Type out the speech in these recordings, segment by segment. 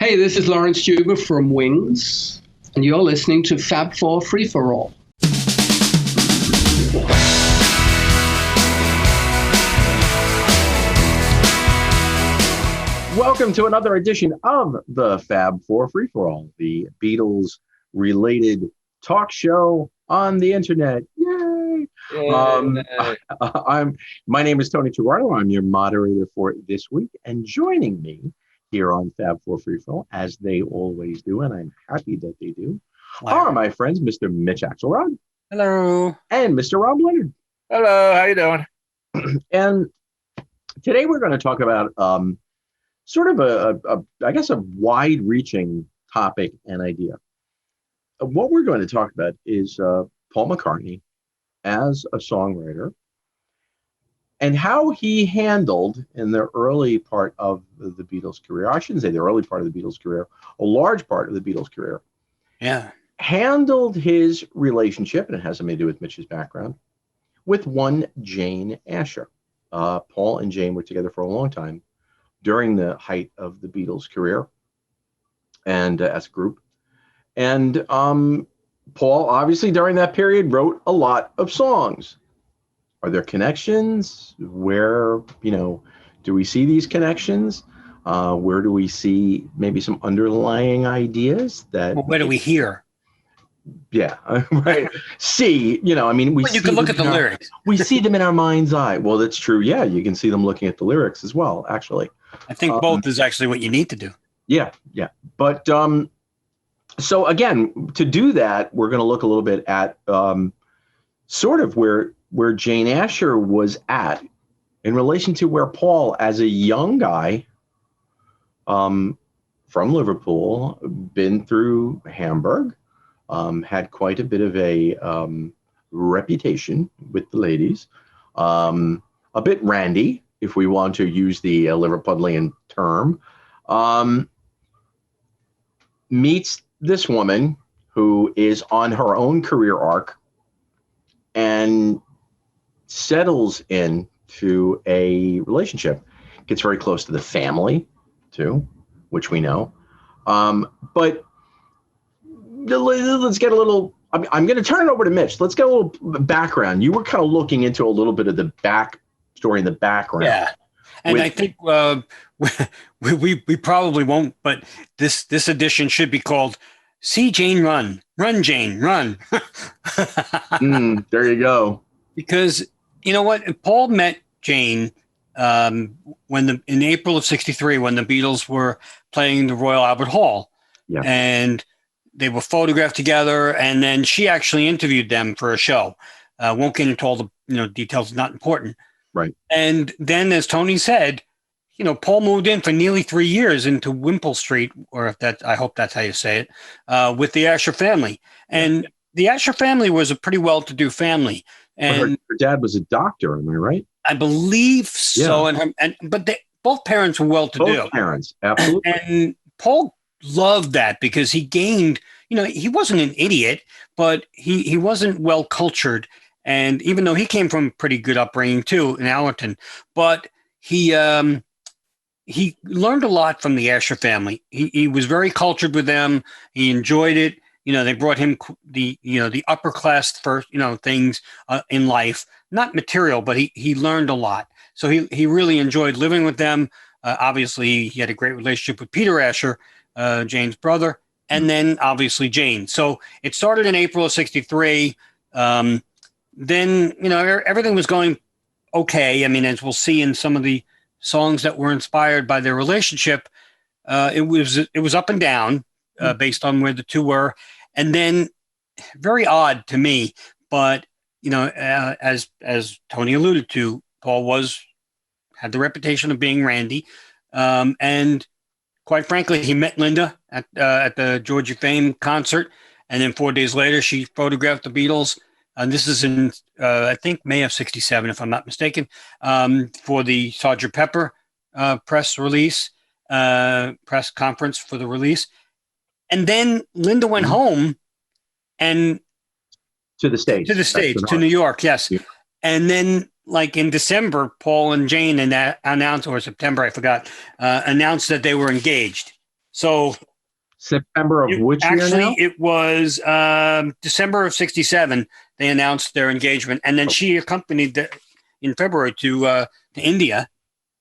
Hey, this is Lawrence Juba from Wings, and you're listening to Fab 4 Free For All. Welcome to another edition of the Fab 4 Free For All, the Beatles-related talk show on the internet. Yay! My name is Tony Toronto. I'm your moderator for this week, and joining me here on Fab 4 Free For All, as they always do, and I'm happy that they do, are my friends, Mr. Mitch Axelrod. Hello. And Mr. Rob Leonard. Hello. How you doing? And today we're going to talk about sort of a wide-reaching topic and idea. What we're going to talk about is Paul McCartney as a songwriter and how he handled in the early part of the Beatles' career. I shouldn't say the early part of the Beatles' career, a large part of the Beatles' career. Yeah. Handled his relationship, and it has something to do with Mitch's background, with one Jane Asher. Paul and Jane were together for a long time during the height of the Beatles' career and as a group. And Paul, obviously, during that period, wrote a lot of songs. Are there connections? Where, do we see these connections? Where do we see maybe some underlying ideas that... Well, where do we hear? Yeah, right. See, we you can look at the lyrics. We see them in our mind's eye. Well, that's true. Yeah, you can see them looking at the lyrics as well, actually. I think both is actually what you need to do. Yeah. But so again, to do that, we're going to look a little bit at sort of where Jane Asher was at in relation to where Paul, as a young guy from Liverpool, been through Hamburg, had quite a bit of a reputation with the ladies, a bit randy, if we want to use the Liverpudlian term, meets this woman who is on her own career arc and settles into a relationship, gets very close to the family too, which we know. But let's get a little, I'm going to turn it over to Mitch. Let's get a little background. You were kind of looking into a little bit of the backstory in the background. Yeah. And I think we probably won't, but this edition should be called See Jane Run. Run, Jane, run. There you go. Because you know what? Paul met Jane in April of '63 when the Beatles were playing the Royal Albert Hall. Yeah. And they were photographed together, and then she actually interviewed them for a show. Won't get into all the details, not important. Right. And then, as Tony said, Paul moved in for nearly 3 years into Wimpole Street, or I hope that's how you say it, with the Asher family. And the Asher family was a pretty well-to-do family. And her dad was a doctor, am I right? I believe so. Yeah. But both parents were well-to-do. Both parents, absolutely. And Paul loved that because he gained, he wasn't an idiot, but he wasn't well-cultured. And even though he came from pretty good upbringing too in Allerton, but he learned a lot from the Asher family. He was very cultured with them. He enjoyed it. They brought him the upper class first, things in life, not material, but he learned a lot. So he really enjoyed living with them. Obviously, he had a great relationship with Peter Asher, Jane's brother, and then obviously Jane. So it started in April of '63. Then, everything was going okay. I mean, as we'll see in some of the songs that were inspired by their relationship, it was up and down based on where the two were. And then very odd to me, but, as Tony alluded to, Paul had the reputation of being randy. And quite frankly, he met Linda at the Georgia Fame concert. And then 4 days later, she photographed the Beatles. And this is in, I think, May of '67, if I'm not mistaken, for the Sgt. Pepper press conference for the release. And then Linda went home and to the States, to New York, yes. Yeah. And then, like in December, Paul and Jane announced, or September, I forgot, announced that they were engaged. So September of which year now? actually, it was December of '67. They announced their engagement, and then she accompanied in February to India.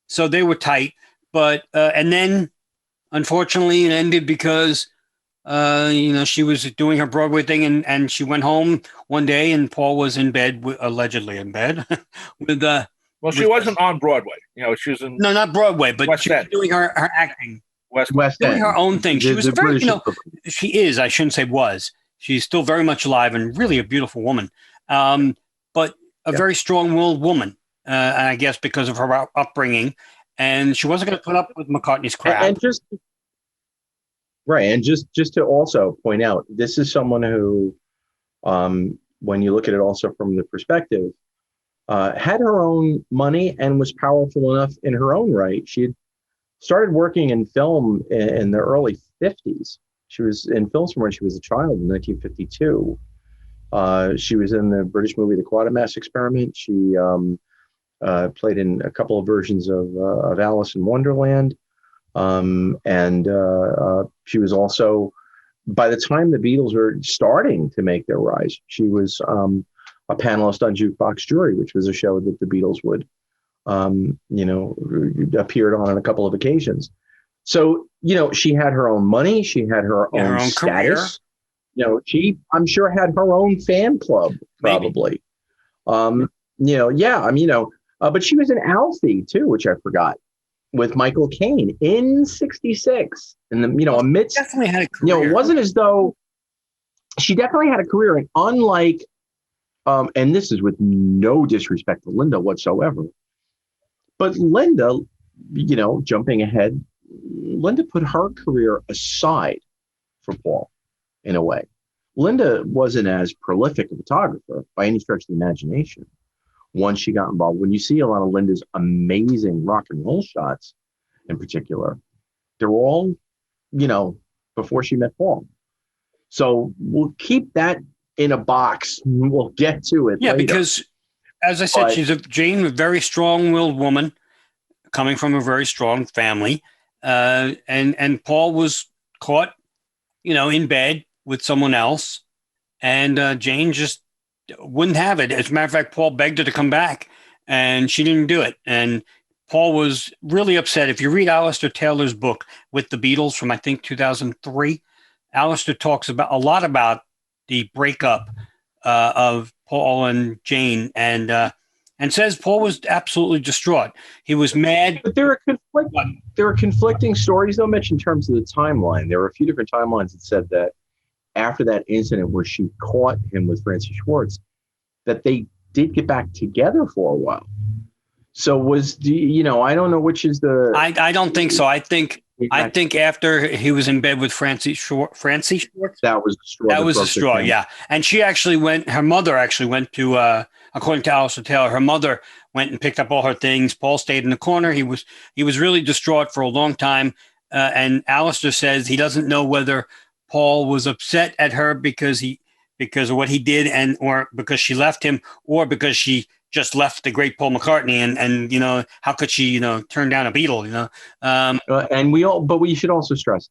So they were tight, but and then unfortunately it ended because she was doing her Broadway thing, and she went home one day, and Paul was in bed, allegedly in bed, with Well, she wasn't on Broadway. She was in no, not Broadway, but West she was End. doing her acting, West doing End. her own thing. She was very, British she is. I shouldn't say was. She's still very much alive and really a beautiful woman, but a very strong-willed woman. And I guess because of her upbringing, and she wasn't going to put up with McCartney's crap. And just to also point out, this is someone who, when you look at it also from the perspective, had her own money and was powerful enough in her own right. She had started working in film in the early 50s. She was in films from when she was a child in 1952. She was in the British movie The Quatermass Experiment. She played in a couple of versions of Alice in Wonderland. And she was also, by the time the Beatles were starting to make their rise, she was a panelist on Jukebox Jury, which was a show that the Beatles would, appeared on a couple of occasions. So, she had her own money. She had her own status. Career. I'm sure had her own fan club, probably. Maybe. But she was an Alfie too, which I forgot, with Michael Caine in '66. And amidst, definitely had a career. It wasn't as though she definitely had a career. And unlike, and this is with no disrespect to Linda whatsoever, but Linda, jumping ahead, Linda put her career aside for Paul in a way. Linda wasn't as prolific a photographer by any stretch of the imagination once she got involved. When you see a lot of Linda's amazing rock and roll shots in particular, they're all, before she met Paul. So we'll keep that in a box. We'll get to it later. Because as I said, she's Jane, a very strong-willed woman coming from a very strong family. And Paul was caught, in bed with someone else. And Jane just wouldn't have it. As a matter of fact, Paul begged her to come back, and she didn't do it. And Paul was really upset. If you read Alistair Taylor's book with the Beatles from, I think, 2003, Alistair talks a lot about the breakup of Paul and Jane, and says Paul was absolutely distraught. He was mad. But there are conflicting stories, though, Mitch, in terms of the timeline. There were a few different timelines that said that after that incident where she caught him with Francis Schwartz, that they did get back together for a while. So I don't know which is the. I don't think so. I think after he was in bed with Francie Schwartz, that was the straw. That was the straw, yeah. And she actually went. Her mother actually went to, according to Alistair Taylor, her mother went and picked up all her things. Paul stayed in the corner. He was really distraught for a long time. And Alistair says he doesn't know whether Paul was upset at her because of what he did, or because she left him, or because she just left the great Paul McCartney, and how could she turn down a Beatle? But we should also stress,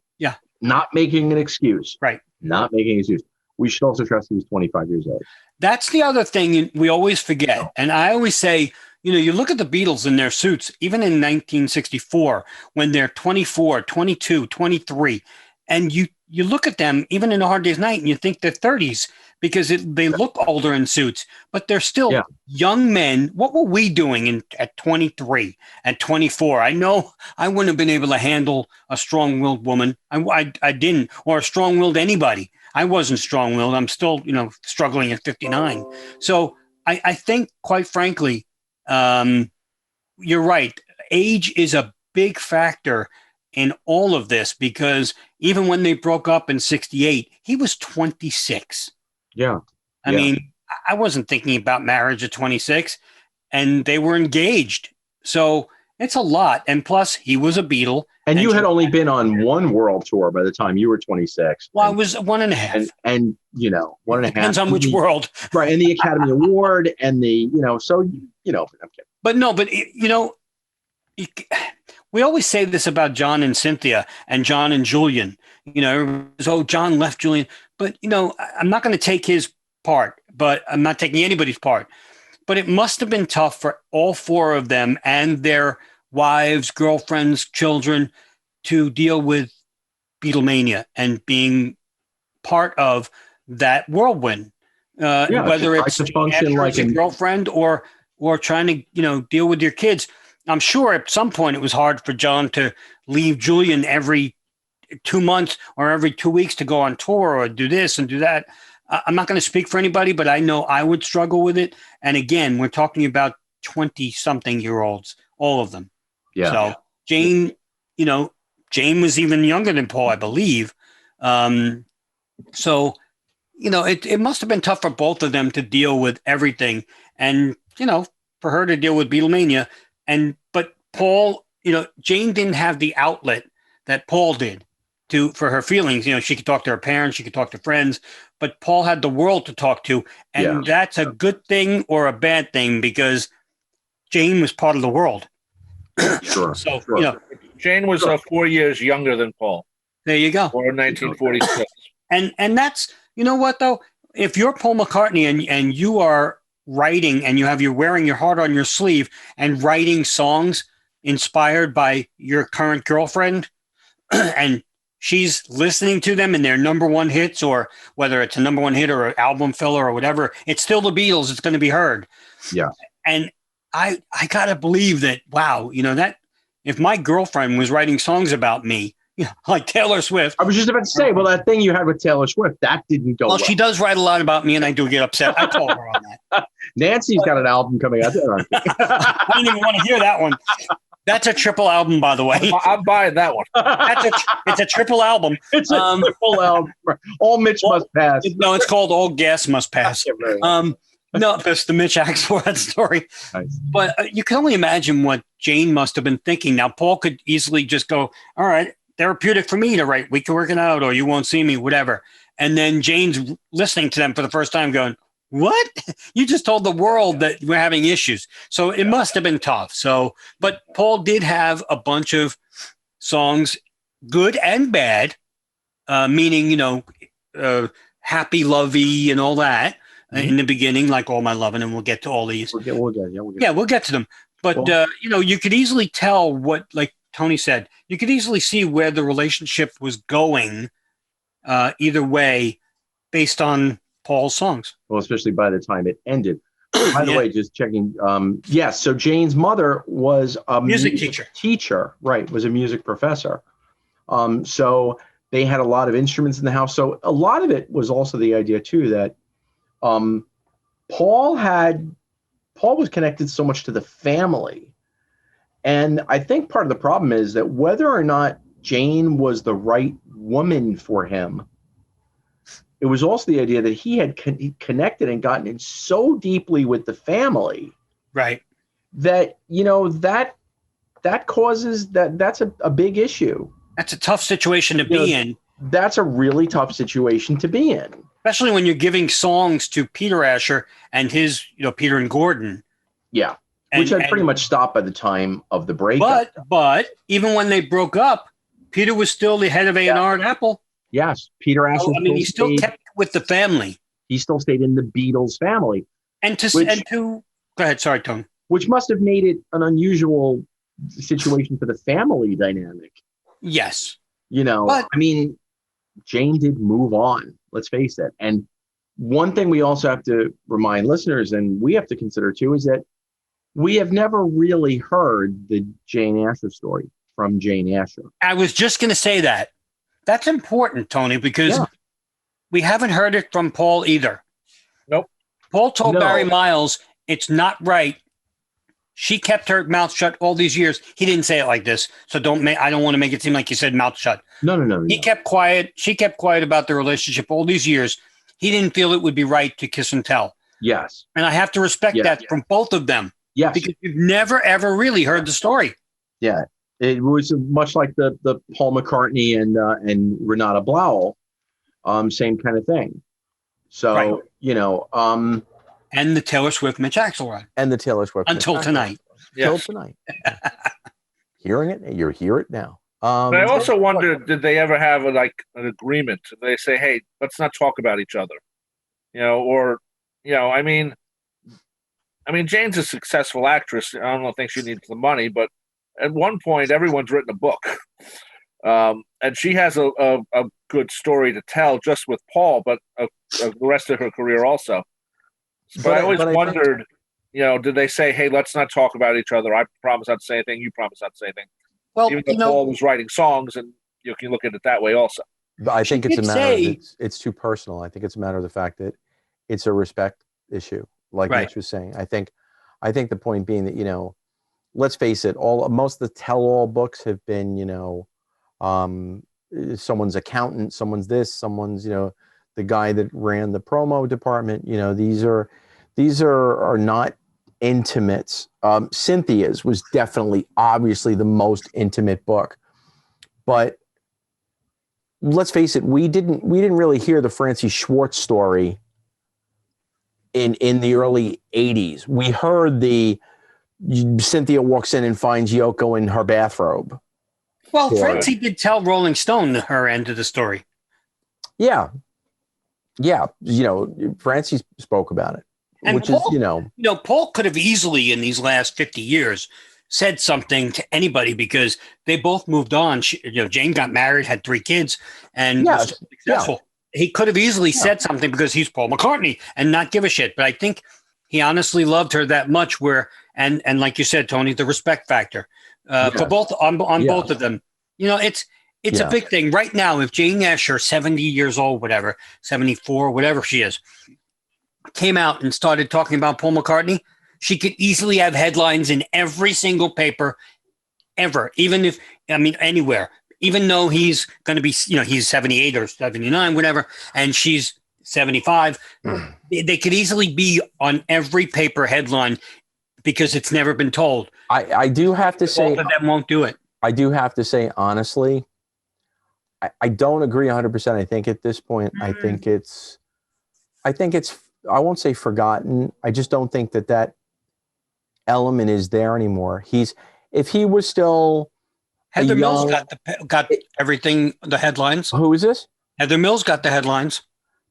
not making an excuse, right? Not making an excuse. We should also stress he was 25 years old. That's the other thing we always forget, and I always say, you look at the Beatles in their suits, even in 1964, when they're 24, 22, 23, and you look at them, even in A Hard Day's Night, and you think they're 30s because they look older in suits, but they're still young men. What were we doing at 23, at 24? I know I wouldn't have been able to handle a strong-willed woman. I didn't, or a strong-willed anybody. I wasn't strong-willed. I'm still, struggling at 59. So I think, quite frankly, you're right. Age is a big factor in all of this, because even when they broke up in '68, he was 26. Yeah. I mean, I wasn't thinking about marriage at 26, and they were engaged. So it's a lot. And plus, he was a Beatle. And you had only been on one world tour by the time you were 26. Well, I was 1.5. And 1.5. Depends on which world. Right. And the Academy Award and the, so, I'm kidding. But no, we always say this about John and Cynthia and John and Julian. Oh, John left Julian. But, I'm not going to take his part, but I'm not taking anybody's part. But it must have been tough for all four of them and their wives, girlfriends, children to deal with Beatlemania and being part of that whirlwind. Whether it's to function like a girlfriend or trying to, deal with your kids. I'm sure at some point it was hard for John to leave Julian every 2 months or every 2 weeks to go on tour or do this and do that. I'm not going to speak for anybody, but I know I would struggle with it. And again, we're talking about 20-something-year-olds, all of them. Yeah. So Jane, Jane was even younger than Paul, I believe. So, it must have been tough for both of them to deal with everything. And, for her to deal with Beatlemania. But Paul, Jane didn't have the outlet that Paul did for her feelings. She could talk to her parents, she could talk to friends, but Paul had the world to talk to. And that's a good thing or a bad thing because Jane was part of the world. Sure. So, Jane was 4 years younger than Paul. There you go. Or 1946. And that's, you know what though? If you're Paul McCartney and you are writing and you're wearing your heart on your sleeve and writing songs inspired by your current girlfriend and she's listening to them and their number one hits, or whether it's a number one hit or an album filler or whatever, it's still the Beatles. It's going to be heard. Yeah. And I got to believe that, wow, that if my girlfriend was writing songs about me, like Taylor Swift. I was just about to say, well, that thing you had with Taylor Swift, that didn't go well. She does write a lot about me, and I do get upset. I told her on that. Nancy's got an album coming out there. I didn't even want to hear that one. That's a triple album, by the way. I'm buying that one. It's a triple album. It's a triple album. All Mitch must pass. No, it's called All Gas Must Pass. No, that's the Mitch Axelrod story. Nice. But you can only imagine what Jane must have been thinking. Now, Paul could easily just go, all right, therapeutic for me to write. We can work it out, or you won't see me, whatever. And then Jane's listening to them for the first time going, what? You just told the world that we're having issues. So it must have been tough. So, but Paul did have a bunch of songs, good and bad, meaning, happy, lovey, and all that in the beginning, like All My Lovin', and we'll get to all these. We'll get to them. But, you could easily tell what, like Tony said, you could easily see where the relationship was going either way based on Paul's songs. Well, especially by the time it ended. By the way, just checking. Yes, so Jane's mother was a music teacher. Right, was a music professor. So they had a lot of instruments in the house. So a lot of it was also the idea too that Paul was connected so much to the family. And I think part of the problem is that whether or not Jane was the right woman for him, it was also the idea that he had connected and gotten in so deeply with the family, right? That that causes that's a big issue. That's a tough situation to be in. That's a really tough situation to be in, especially when you're giving songs to Peter Asher and his, Peter and Gordon. Yeah, which had pretty much stopped by the time of the breakup. But even when they broke up, Peter was still the head of A&R at Apple. Yes, Peter Asher. He still kept with the family. He still stayed in the Beatles family. Go ahead. Sorry, Tony. Which must have made it an unusual situation for the family dynamic. Yes. Jane did move on. Let's face it. And one thing we also have to remind listeners, and we have to consider too, is that we have never really heard the Jane Asher story from Jane Asher. I was just going to say that. That's important, Tony, because we haven't heard it from Paul either. Nope. Paul told Barry Miles, it's not right. She kept her mouth shut all these years. He didn't say it like this, so I don't want to make it seem like he said mouth shut. No. He kept quiet. She kept quiet about the relationship all these years. He didn't feel it would be right to kiss and tell. Yes. And I have to respect that from both of them. Yes. Because you've never, ever really heard the story. Yeah. It was much like the Paul McCartney and Renata Blauel, same kind of thing. So, and the Taylor Swift Mitch Axelrod. And the Taylor Swift. Until tonight. Until tonight. hearing it. You hear it now. But I also wonder, did they ever have an agreement? Did they say, "Hey, let's not talk about each other," or I mean, Jane's a successful actress. I don't think she needs the money, but at one point, everyone's written a book, and she has a good story to tell just with Paul, but the rest of her career also. But I always wondered, did they say, "Hey, let's not talk about each other. I promise not to say anything. You promise not to say anything." Well, even though Paul was writing songs, and you can look at it that way also. But I think it's a matter of it's too personal. I think it's a matter of the fact that it's a respect issue, like Mitch was saying. I think the point being that, let's face it, most of the tell-all books have been, someone's accountant, someone's this, someone's, the guy that ran the promo department. These are not intimates. Cynthia's was definitely, obviously, the most intimate book, but let's face it, we didn't really hear the Francie Schwartz story in the early 80s. We heard the Cynthia walks in and finds Yoko in her bathrobe. Well, Francie did tell Rolling Stone her end of the story. Yeah. Francie spoke about it. And which Paul, is, Paul could have easily in these last 50 years said something to anybody because they both moved on. Jane got married, had 3 kids, and was successful. Yeah. He could have easily said something because he's Paul McCartney and not give a shit. But I think he honestly loved her that much and like you said, Tony, the respect factor for both on both of them. It's a big thing right now. If Jane Asher, 70 years old, whatever, 74, whatever she is, came out and started talking about Paul McCartney, she could easily have headlines in every single paper ever, anywhere, even though he's going to be, he's 78 or 79, whatever, and she's 75. They could easily be on every paper headline because it's never been told. I do have to say, both of them won't do it. I do have to say, honestly, I don't agree 100%. I think at this point, I think it's, I won't say forgotten. I just don't think that element is there anymore. If he was still Heather Mills got everything, the headlines. Who is this? Heather Mills got the headlines.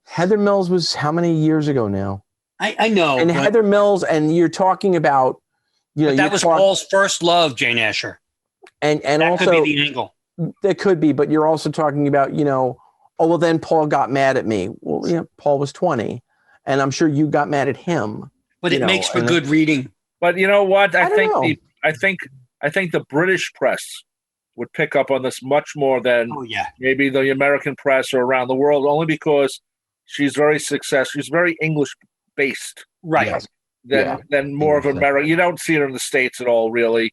Heather Mills was how many years ago now? I know. And Heather Mills, and you're talking about, that was Paul's first love, Jane Asher. And that also could be the angle. That could be, but you're also talking about, then Paul got mad at me. Well, Paul was 20. And I'm sure you got mad at him. But it makes for good reading. But you know what? I think the British press would pick up on this much more than maybe the American press or around the world, only because she's very successful. She's very English based. Right. Than more of America. You don't see her in the States at all, really.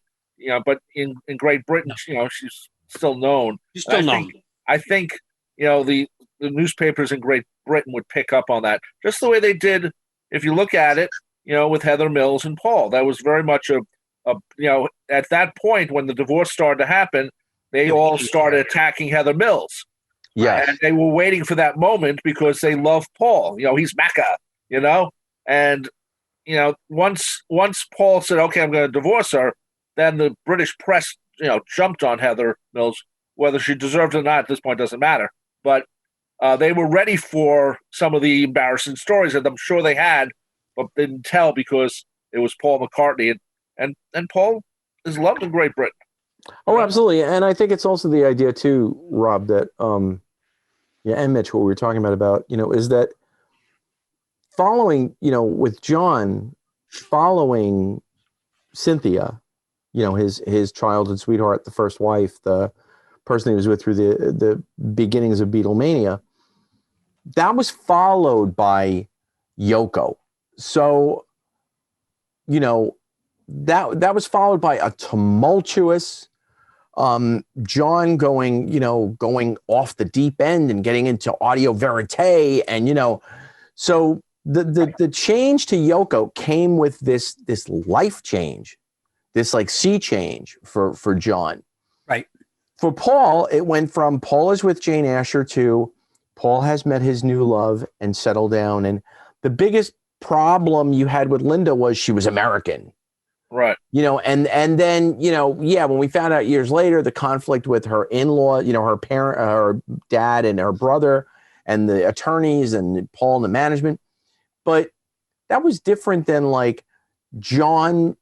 But in Great Britain, she's still known. She's still known. I think the newspapers in Great Britain would pick up on that, just the way they did, if you look at it, with Heather Mills and Paul. That was very much at that point when the divorce started to happen, they all started attacking Heather Mills. Yeah. And they were waiting for that moment because they love Paul. He's Mecca, and once Paul said, okay, I'm going to divorce her, then the British press, jumped on Heather Mills. Whether she deserved it or not at this point doesn't matter. But they were ready for some of the embarrassing stories that I'm sure they had, but didn't tell because it was Paul McCartney. And Paul is loved in Great Britain. Oh, absolutely. And I think it's also the idea too, Rob, that, and Mitch, what we were talking about, is that following, with John, following Cynthia, his childhood sweetheart, the first wife, the person he was with through the beginnings of Beatlemania, that was followed by Yoko. So, that was followed by a tumultuous John going off the deep end and getting into audio verite, and so the change to Yoko came with this life change, this like sea change for John. Right. For Paul, it went from Paul is with Jane Asher to Paul has met his new love and settled down. And the biggest problem you had with Linda was she was American. Right. And then, when we found out years later, the conflict with her in-law, her parent, her dad and her brother and the attorneys and Paul and the management. But that was different than like John's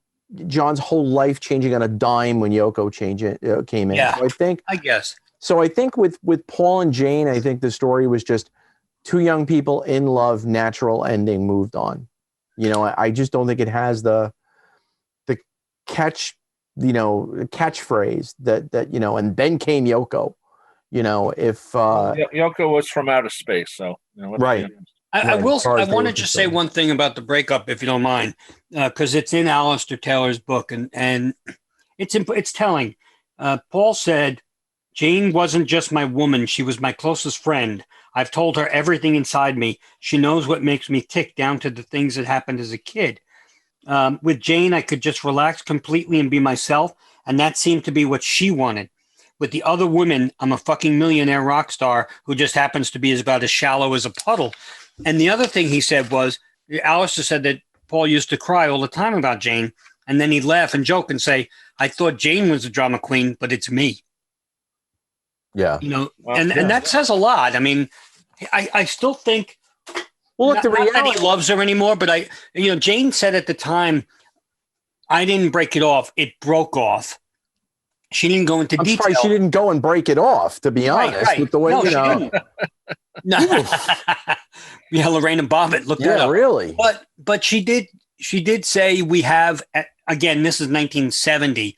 whole life changing on a dime when Yoko came in. Yeah, So I think with Paul and Jane, I think the story was just two young people in love, natural ending, moved on. I just don't think it has the catchphrase that and then came Yoko. If Yoko was from outer space, so right. I want to just say one thing about the breakup, if you don't mind, because it's in Alistair Taylor's book, and it's telling. Paul said, "Jane wasn't just my woman; she was my closest friend. I've told her everything inside me. She knows what makes me tick, down to the things that happened as a kid. With Jane, I could just relax completely and be myself, and that seemed to be what she wanted. With the other women, I'm a fucking millionaire rock star who just happens to be about as shallow as a puddle." And the other thing he said was, Alistair said that Paul used to cry all the time about Jane, and then he'd laugh and joke and say, "I thought Jane was the drama queen, but it's me." Yeah. And that says a lot. I mean, I still think, well, look, the reality, not that he loves her anymore, but Jane said at the time, "I didn't break it off. It broke off." She didn't go into detail. She didn't go and break it off, to be honest. Right. With the way, she didn't. No. Yeah, Lorraine and Bobbitt looked that up. Really. But she did say we have, again, this is 1970.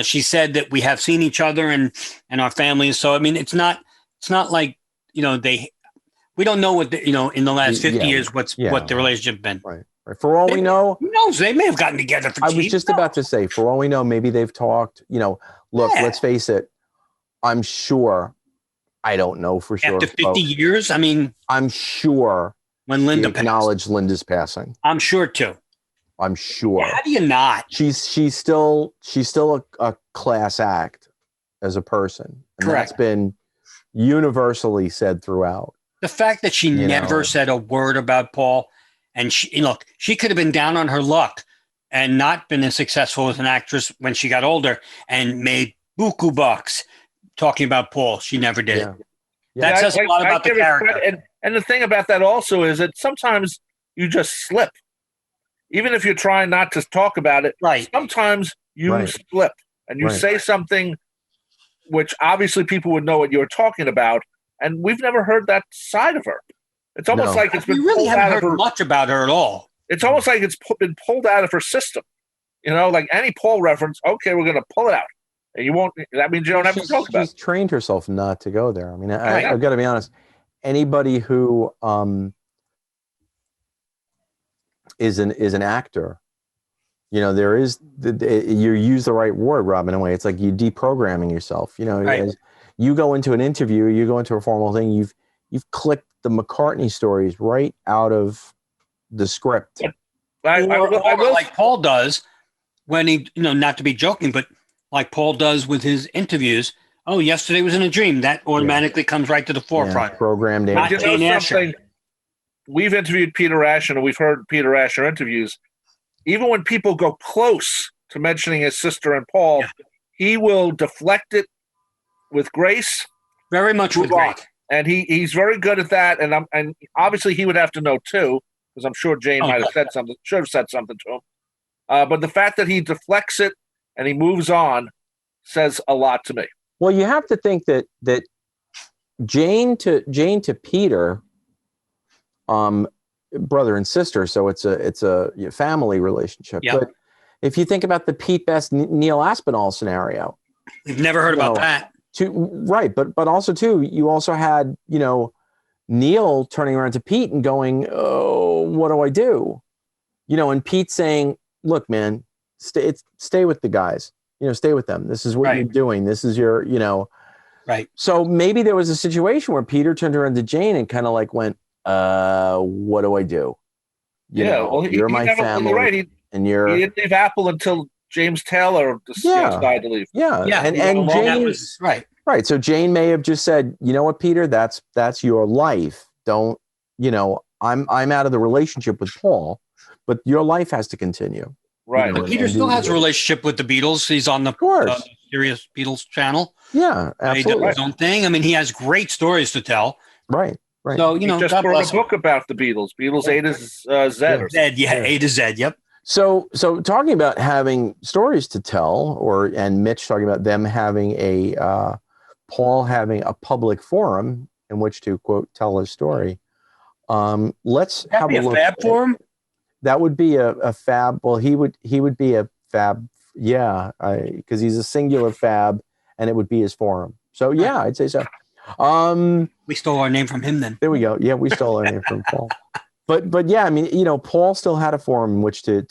She said that we have seen each other and our families. So I mean, it's not like we don't know what in the last 50 years what the relationship been. Right. For all we know, who knows? They may have gotten together. I was just about to say, for all we know, maybe they've talked. Look, let's face it. I'm sure. I don't know for sure. After 50 years, I mean, I'm sure when Linda acknowledged Linda's passing. I'm sure too. I'm sure. How do you not? She's still a class act as a person. And correct. That's been universally said throughout. The fact that she never said a word about Paul, and she could have been down on her luck and not been as successful as an actress when she got older and made buku bucks talking about Paul. She never did it. Yeah. That says a lot about the character. And the thing about that also is that sometimes you just slip. Even if you're trying not to talk about it, right. Sometimes you slip and you say something which obviously people would know what you're talking about, and we've never heard that side of her. It's almost like it's been really pulled haven't out heard of her. Much about her at all. It's almost like it's been pulled out of her system. Like any Paul reference, okay, we're going to pull it out. And you won't. That means you don't have to talk about it. She's trained herself not to go there. I mean, I've got to be honest. Anybody who is an actor, there is you use the right word, Rob, in a way. It's like you deprogramming yourself. As you go into an interview, you go into a formal thing. You've clicked the McCartney stories right out of the script. I will, like Paul does when he, not to be joking, but like Paul does with his interviews. Oh, yesterday was in a dream. That automatically comes right to the forefront. Programmed in. Something. We've interviewed Peter Asher, and we've heard Peter Asher interviews. Even when people go close to mentioning his sister and Paul, he will deflect it with grace. Very much with grace. And he's very good at that. And obviously he would have to know too, because I'm sure Jane might have said something, should have said something to him. But the fact that he deflects it and he moves on says a lot to me. Well, you have to think that Jane to Peter, brother and sister, so it's a family relationship. Yep. But if you think about the Pete Best Neil Aspinall scenario, we've never heard about that. But also too, you also had Neil turning around to Pete and going, "Oh, what do I do?" And Pete saying, "Look, man, stay with the guys. Stay with them. This is what you're doing. This is your, Right. So maybe there was a situation where Peter turned around to Jane and kind of like went, what do I do? You're my family. Right. He didn't leave Apple until James Taylor decided to leave. Yeah. And Jane was right. So Jane may have just said, "You know what, Peter, that's your life. Don't, I'm out of the relationship with Paul, but your life has to continue." Right. know, Peter and still do- has a relationship with the Beatles. He's on the course. Serious Beatles channel. Yeah, He does absolutely. his own thing. I mean, he has great stories to tell. Right. So, He just God wrote bless a book about the Beatles. Beatles A to Z or something. Zed, A to Z. Yep. So talking about having stories to tell, and Mitch talking about them having Paul having a public forum in which to quote tell his story. Let's have a look. Fab forum. That would be a fab. Well, he would be a fab. Yeah, because he's a singular fab, and it would be his forum. So yeah, I'd say so. We stole our name from him then. There we go. Yeah, we stole our name from Paul. But yeah, I mean, Paul still had a forum in which to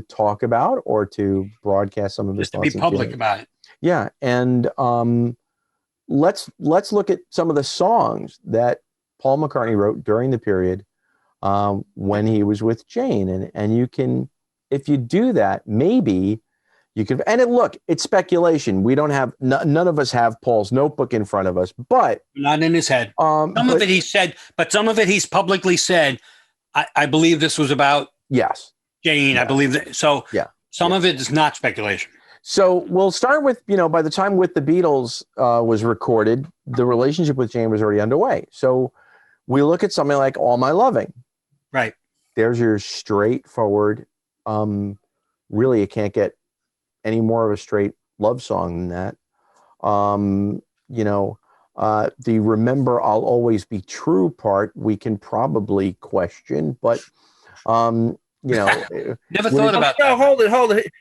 talk about or to broadcast some of his Just to be thoughts and public feelings. about it. Yeah, and let's look at some of the songs that Paul McCartney wrote during the period when he was with Jane, and you can, if you do that, maybe you can. And look, it's speculation. We don't have none of us have Paul's notebook in front of us, but Not in his head. Some of it he said, but some of it he's publicly said. I believe this was about yes, Jane. I believe that. So yeah, some of it is not speculation. So we'll start with, by the time With the Beatles was recorded, the relationship with Jane was already underway. So we look at something like All My Loving. Right. There's your straightforward, really, you can't get any more of a straight love song than that. The Remember I'll Always Be True part, we can probably question, but, Never thought about No, that. hold it.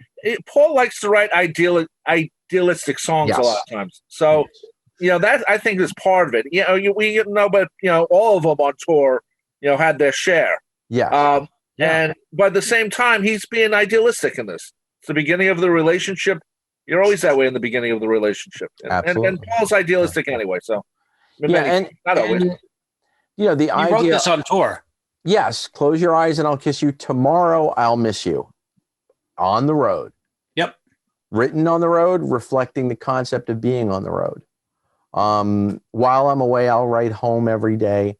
Paul likes to write idealistic songs Yes. a lot of times. So, that I think is part of it. We know, but all of them on tour, had their share. yeah. And by the same time, he's being idealistic in this. It's the beginning of the relationship. You're always that way in the beginning of the relationship. Absolutely. And Paul's idealistic anyway. So, not always. the He wrote idea. this on tour. Yes, Close Your Eyes and I'll Kiss You. Tomorrow I'll Miss You. On the road. Yep. Written on the road, reflecting the concept of being on the road. While I'm away, I'll write home every day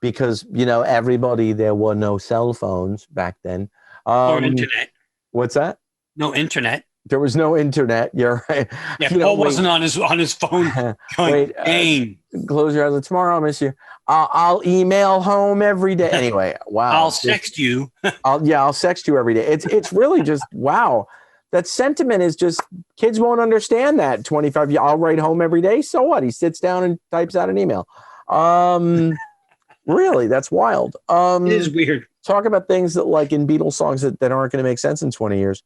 because, everybody, there were no cell phones back then. Or internet. What's that? No internet. There was no internet. You're right. Yeah, Paul wasn't on his phone. Going, Wait, Close Your Eyes. Tomorrow I'll miss you. I'll email home every day. Anyway, wow. I'll text you. I'll text you every day. It's really just wow. That sentiment is just kids won't understand that. 25 years, I'll write home every day. So what? He sits down and types out an email. Really, that's wild. It is weird. Talk about things that like in Beatles songs that aren't going to make sense in 20 years.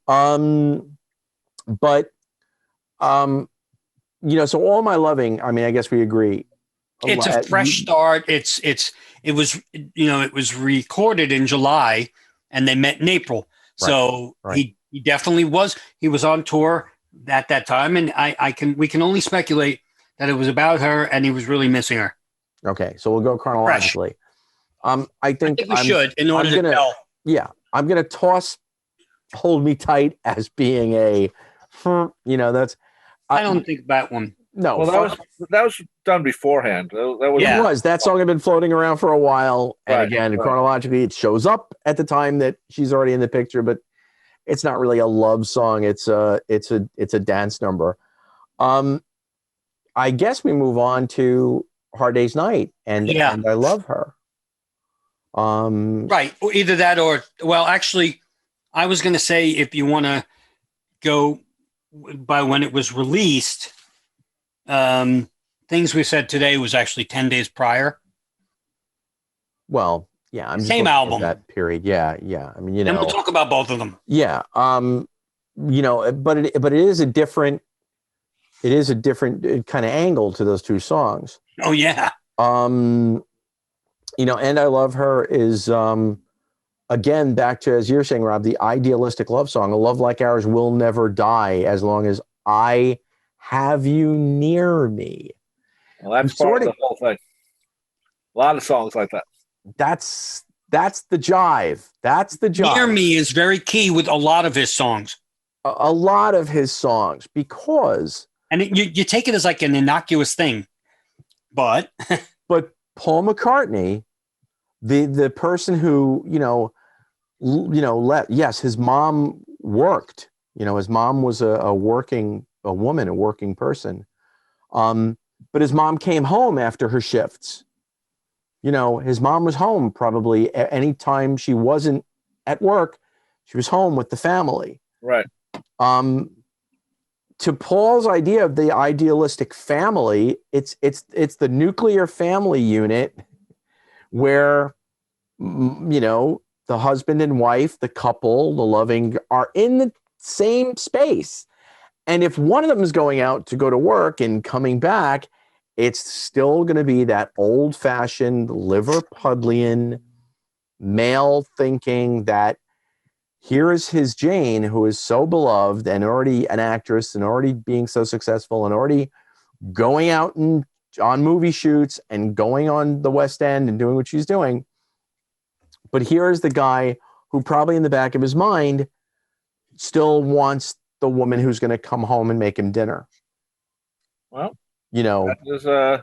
So All My Loving, I mean, I guess we agree. It's a fresh start. It was recorded in July and they met in April. Right, So right. he definitely was on tour at that time. And we can only speculate that it was about her and he was really missing her. Okay. So we'll go chronologically. I think we should in order to tell. Yeah. I'm going to toss Hold Me Tight as being that's, I don't think that one. no. Well, that was done beforehand. It was. That song had been floating around for a while. And again, chronologically, it shows up at the time that she's already in the picture, but it's not really a love song. It's a dance number. I guess we move on to Hard Day's Night and I Love Her. Right. Either that or, well, actually, I was going to say, if you want to go by when it was released, Things We Said Today was actually 10 days prior. Well, yeah. I'm Same album. That period. Yeah. I mean, And we'll talk about both of them. Yeah. But it is a different kind of angle to those two songs. Oh, yeah. And I Love Her is, again, back to, as you're saying, Rob, the idealistic love song. A love like ours will never die as long as I have you near me. Well, that's part of the whole thing. A lot of songs like that. That's the jive. That's the jive. Near Me is very key with a lot of his songs. A lot of his songs, because... And you take it as like an innocuous thing, but... But Paul McCartney, the person who, yes, his mom worked. His mom was a working person. But his mom came home after her shifts. His mom was home probably anytime she wasn't at work. She was home with the family. Right. To Paul's idea of the idealistic family, it's the nuclear family unit where, the husband and wife, the couple, the loving, are in the same space. And if one of them is going out to go to work and coming back, it's still going to be that old-fashioned Liverpudlian male thinking that here is his Jane, who is so beloved and already an actress and already being so successful and already going out and on movie shoots and going on the West End and doing what she's doing. But here is the guy who probably in the back of his mind still wants the woman who's going to come home and make him dinner. Well, that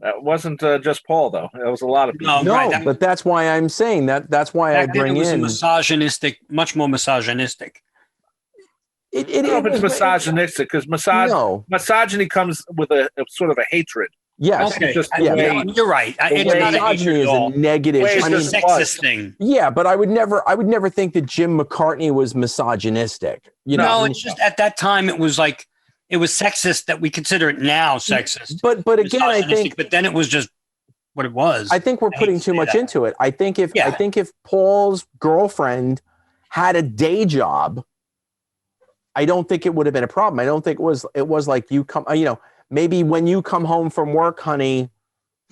wasn't just Paul, though. It was a lot of people. No, right. But that's why I'm saying that. That's why I bring in misogynistic, much more misogynistic. I don't know if it's misogynistic because misogyny comes with a sort of a hatred. Yes. Okay. You're right. It's not misogyny is a negative. It's a sexist thing. Yeah, but I would never think that Jim McCartney was misogynistic. No, it's just at that time it was sexist that we consider it now sexist. But again, I think. But then it was just what it was. I think we're putting too much into it. I think if Paul's girlfriend had a day job, I don't think it would have been a problem. I don't think it was like you come. Maybe when you come home from work, honey,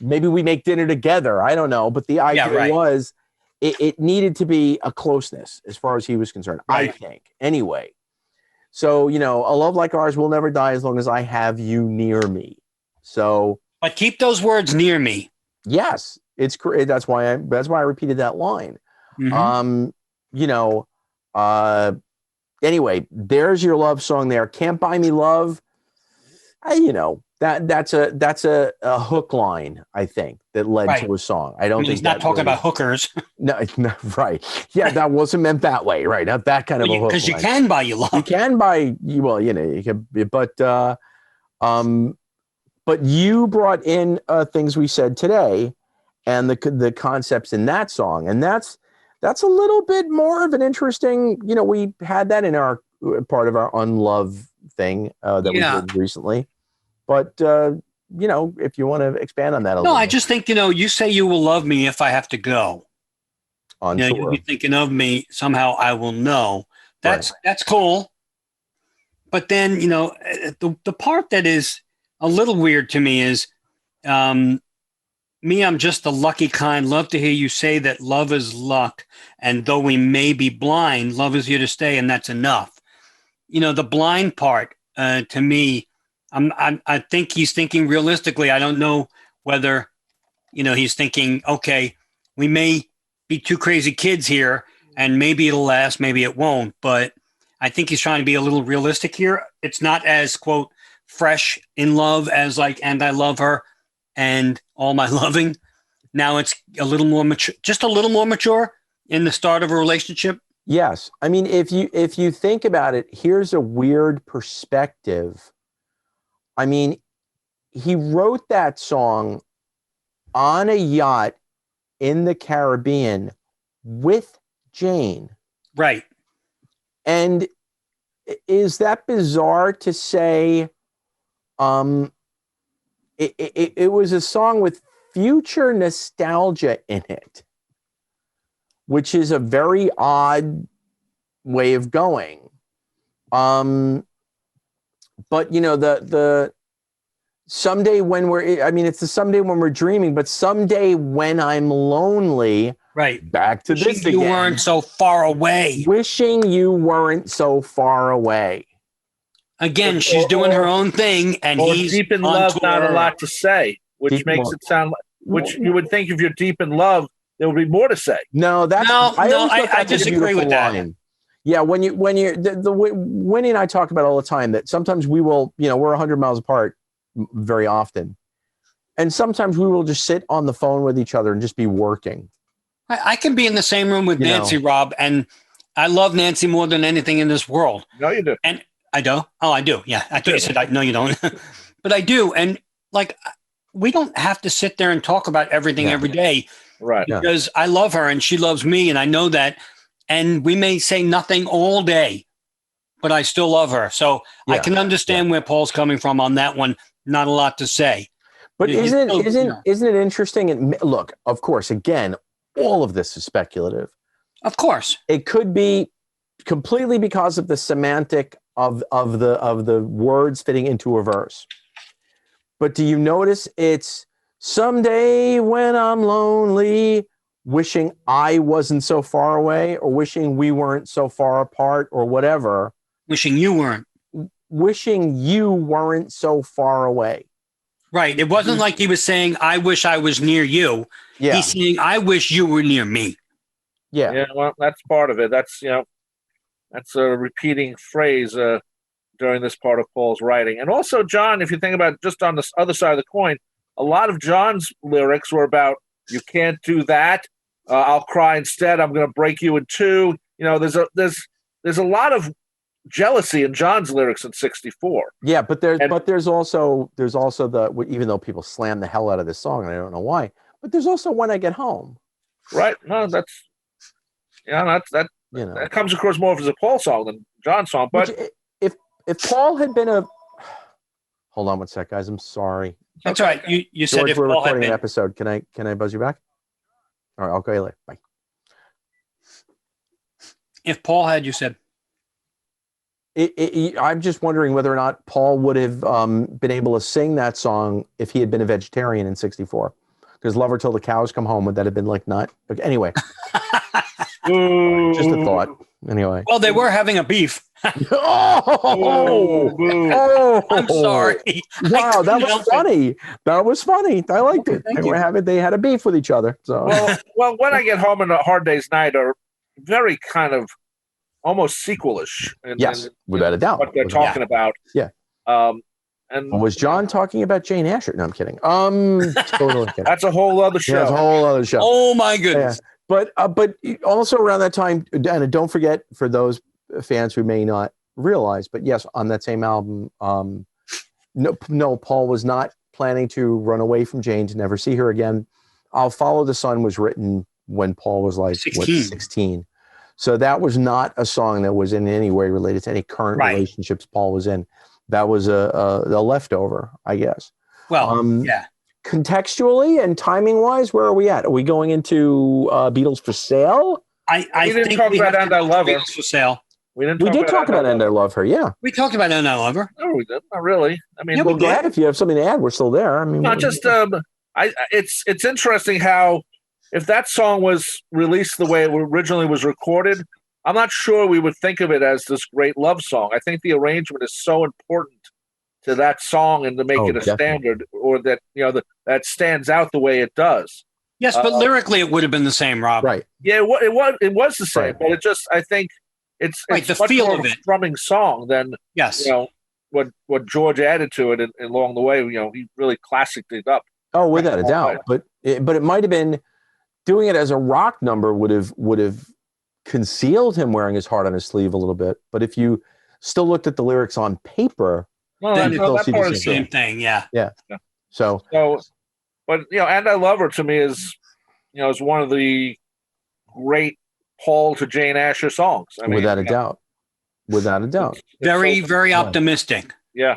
maybe we make dinner together. I don't know. But the idea was it needed to be a closeness as far as he was concerned, right. I think. Anyway, so, a love like ours will never die as long as I have you near me. So. But keep those words near me. Yes. That's why I repeated that line. Mm-hmm. Anyway, there's your love song there. Can't Buy Me Love. That's a hook line, I think, that led to a song. I don't think he's not talking about hookers. No, right. Yeah, that wasn't meant that way, right? Not that kind of a hook line. Because you can buy you love. You can buy you can, but you brought in things we said today and the concepts in that song, and that's a little bit more of an interesting. We had that in our part of our unlove thing that we did recently. But, if you want to expand on that a little. No, I just think, you say you will love me if I have to go. On tour. You'll be thinking of me. Somehow I will know. That's cool. But then, the part that is a little weird to me is me, I'm just the lucky kind. Love to hear you say that love is luck. And though we may be blind, love is here to stay. And that's enough. The blind part, to me, I think he's thinking realistically. I don't know whether, he's thinking, okay, we may be two crazy kids here and maybe it'll last, maybe it won't. But I think he's trying to be a little realistic here. It's not as, quote, fresh in love as like, and I love her and all my loving. Now it's a little more mature, just a little more mature in the start of a relationship. Yes. I mean, if you think about it, here's a weird perspective. I mean, he wrote that song on a yacht in the Caribbean with Jane. Right. And is that bizarre to say? It was a song with future nostalgia in it, which is a very odd way of going. But the someday when it's the someday when we're dreaming, but someday when I'm lonely, right? Back to Wishing this again. You weren't so far away. Wishing you weren't so far away. Again, she's doing her own thing, and he's deep in love. Tour. Not a lot to say, which deep makes it sound like. Which you would think if you're deep in love, there would be more to say. No, I disagree with that. Line. Yeah, when you're the Winnie and I talk about all the time that sometimes we will, we're 100 miles apart very often, and sometimes we will just sit on the phone with each other and just be working. I can be in the same room with Nancy, Rob, and I love Nancy more than anything in this world. No, you do. And I do. Oh, I do. Yeah. I thought you said, no, you don't. But I do. And like, we don't have to sit there and talk about everything every day. Right. Because I love her and she loves me. And I know that. And we may say nothing all day, but I still love her. So I can understand where Paul's coming from on that one. Not a lot to say. But isn't it interesting? And look, of course, again, all of this is speculative. Of course. It could be completely because of the semantic of the words fitting into a verse. But do you notice it's someday when I'm lonely, wishing I wasn't so far away, or wishing we weren't so far apart, or whatever. Wishing you weren't. Wishing you weren't so far away. Right. It wasn't like he was saying, I wish I was near you. Yeah. He's saying, I wish you were near me. Yeah. Yeah, well, that's part of it. That's that's a repeating phrase during this part of Paul's writing. And also, John, if you think about just on the other side of the coin, a lot of John's lyrics were about, you can't do that. I'll cry instead. I'm going to break you in two. There's a lot of jealousy in John's lyrics in '64. Yeah, but there's also the, even though people slam the hell out of this song, and I don't know why, but there's also When I Get Home. Right. No, that comes across more as a Paul song than John's song. But if Paul had been hold on one sec, guys. I'm sorry. That's right. You said George, if we're Paul recording had been... an episode. Can I buzz you back? All right, I'll call you later. Bye. If Paul had, you said. I'm just wondering whether or not Paul would have been able to sing that song if he had been a vegetarian in '64. Because Lover Till the Cows Come Home, would that have been like not? Okay, anyway. Just a thought. Anyway. Well, they were having a beef. Oh, I'm sorry. Wow, that was funny. That was funny. I liked it. They had a beef with each other. So well, When I Get Home and A Hard Day's Night are very kind of almost sequelish. Yes, without a doubt. What they're talking about. Yeah. And was John talking about Jane Asher? No, I'm kidding. Totally kidding. That's a whole other show. Yeah, that's a whole other show. Oh my goodness. Yeah. But also around that time, and don't forget, for those fans who may not realize, but yes, on that same album, no, Paul was not planning to run away from Jane to never see her again. I'll Follow the Sun was written when Paul was like 16. So that was not a song that was in any way related to any current relationships Paul was in. That was a leftover, I guess. Well, yeah. Contextually and timing wise, where are we at? Are we going into Beatles for Sale? We didn't talk about And I Love Her. Beatles for Sale. We did talk about And I Love Her, yeah. We talked about And I Love Her. No, we didn't. Not really. I mean, go ahead if you have something to add. We're still there. I mean, not just. It's interesting how, if that song was released the way it originally was recorded, I'm not sure we would think of it as this great love song. I think the arrangement is so important to that song and to make it a standard, or that that stands out the way it does. Yes, but lyrically it would have been the same, Rob. Right. Yeah, it was the same, but it just, I think it's the much feel more of it. a strumming song than what George added to it along the way. He really classiced it up. Oh, without a doubt. But it might have been, doing it as a rock number would have concealed him wearing his heart on his sleeve a little bit. But if you still looked at the lyrics on paper, then that part is the same thing. Yeah. So, but And I Love Her to me is one of the great Paul to Jane Asher songs. I mean, without a doubt. It's very, very optimistic. Yeah.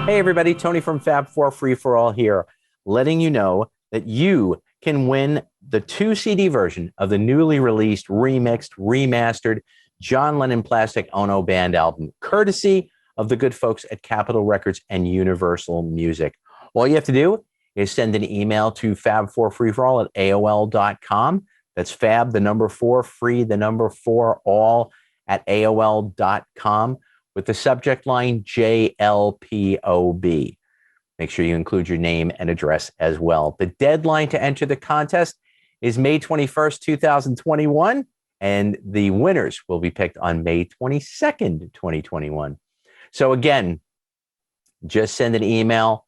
Hey everybody, Tony from Fab4 Free for All here, letting you know that you can win the 2 CD version of the newly released, remixed, remastered John Lennon Plastic Ono Band album, courtesy of the good folks at Capitol Records and Universal Music. All you have to do is send an email to fab4freeforall at AOL.com. That's fab, the number 4, free, the number 4, all at AOL.com with the subject line JLPOB. Make sure you include your name and address as well. The deadline to enter the contest is May 21st, 2021, and the winners will be picked on May 22nd, 2021. So again, just send an email,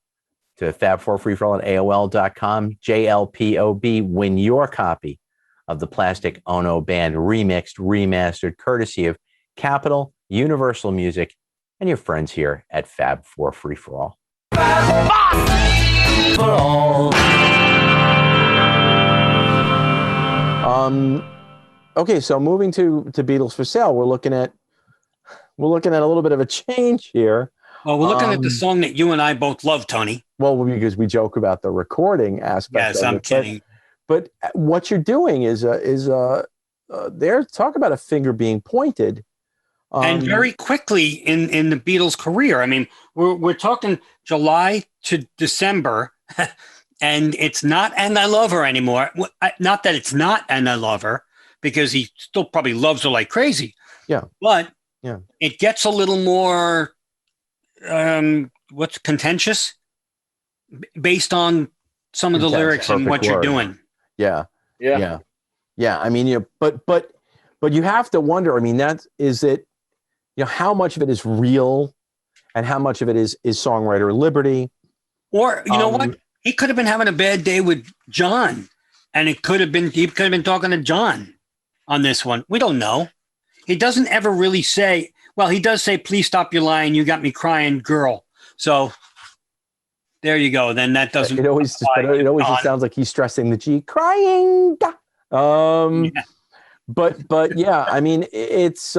to fab4freeforall at AOL.com, JLPOB. Win your copy of the Plastic Ono Band remixed, remastered, courtesy of Capitol, Universal Music, and your friends here at Fab4 Free for All. Okay, so moving to Beatles for Sale, we're looking at a little bit of a change here. Well, we're looking at the song that you and I both love, Tony. Well, because we joke about the recording aspect. Yes, I'm kidding. But what you're doing is there. Talk about a finger being pointed. And very quickly in the Beatles' career. I mean, we're talking July to December, and it's not "And I Love Her" anymore. Not that it's not "And I Love Her," because he still probably loves her like crazy. Yeah, but it gets a little more what's contentious based on some of the lyrics and what you're doing. Yeah. I mean, but you have to wonder. I mean, is it. How much of it is real and how much of it is songwriter liberty? Or, you know what? He could have been having a bad day with John, and he could have been talking to John on this one. We don't know. He doesn't ever really say, well, he does say, please stop your lying. You got me crying, girl. So there you go. Then that doesn't. It always just sounds like he's stressing the G, crying. But yeah, I mean, it's,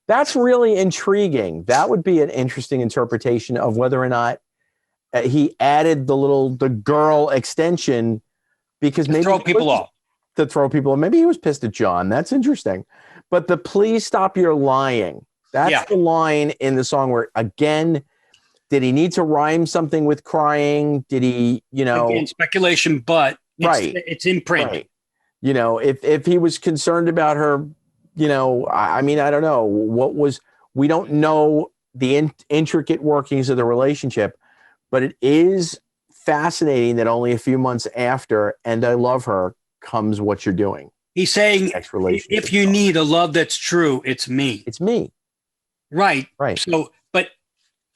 that's really intriguing. That would be an interesting interpretation of whether or not he added the girl extension because maybe throw people off. To throw people off. Maybe he was pissed at John. That's interesting. But the "please stop your lying." That's the line in the song where, again, did he need to rhyme something with crying? Did he, Again, speculation, but it's in print. Right. If he was concerned about her. I mean, I don't know we don't know the intricate workings of the relationship, but it is fascinating that only a few months after "And I Love Her" comes "What You're Doing." He's saying, if you need a love that's true, it's me. It's me. Right. So, but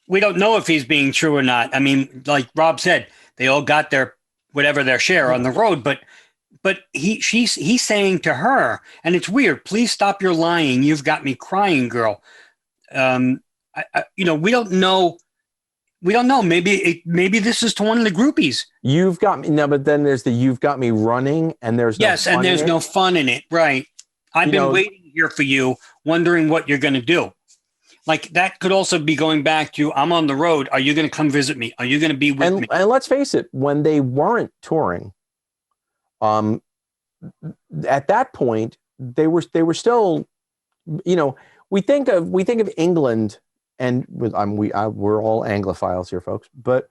we don't know if he's being true or not. I mean, like Rob said, they all got their share on the road, but he's saying to her, and it's weird, please stop your lying. You've got me crying, girl. We don't know. We don't know. Maybe this is to one of the groupies. You've got me. No, but then there's the "you've got me running," and there's no fun in it. Right. I've been waiting here for you, wondering what you're going to do. Like that could also be going back to, I'm on the road. Are you going to come visit me? Are you going to be with me? And let's face it, when they weren't touring, at that point, they were still, we think of England, and we're all Anglophiles here, folks, but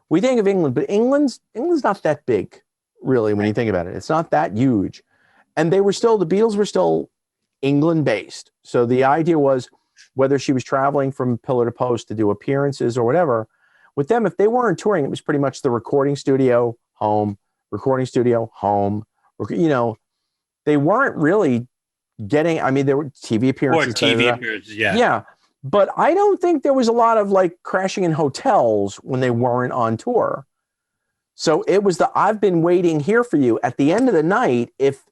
we think of England, but England's not that big, really, when you think about it. It's not that huge, and the Beatles were still England based. So the idea was, whether she was traveling from pillar to post to do appearances or whatever, with them, if they weren't touring, it was pretty much the recording studio, home. They weren't really getting, I mean, there were TV appearances. Or TV appearances, yeah. Yeah. But I don't think there was a lot of like crashing in hotels when they weren't on tour. So it was I've been waiting here for you. At the end of the night, if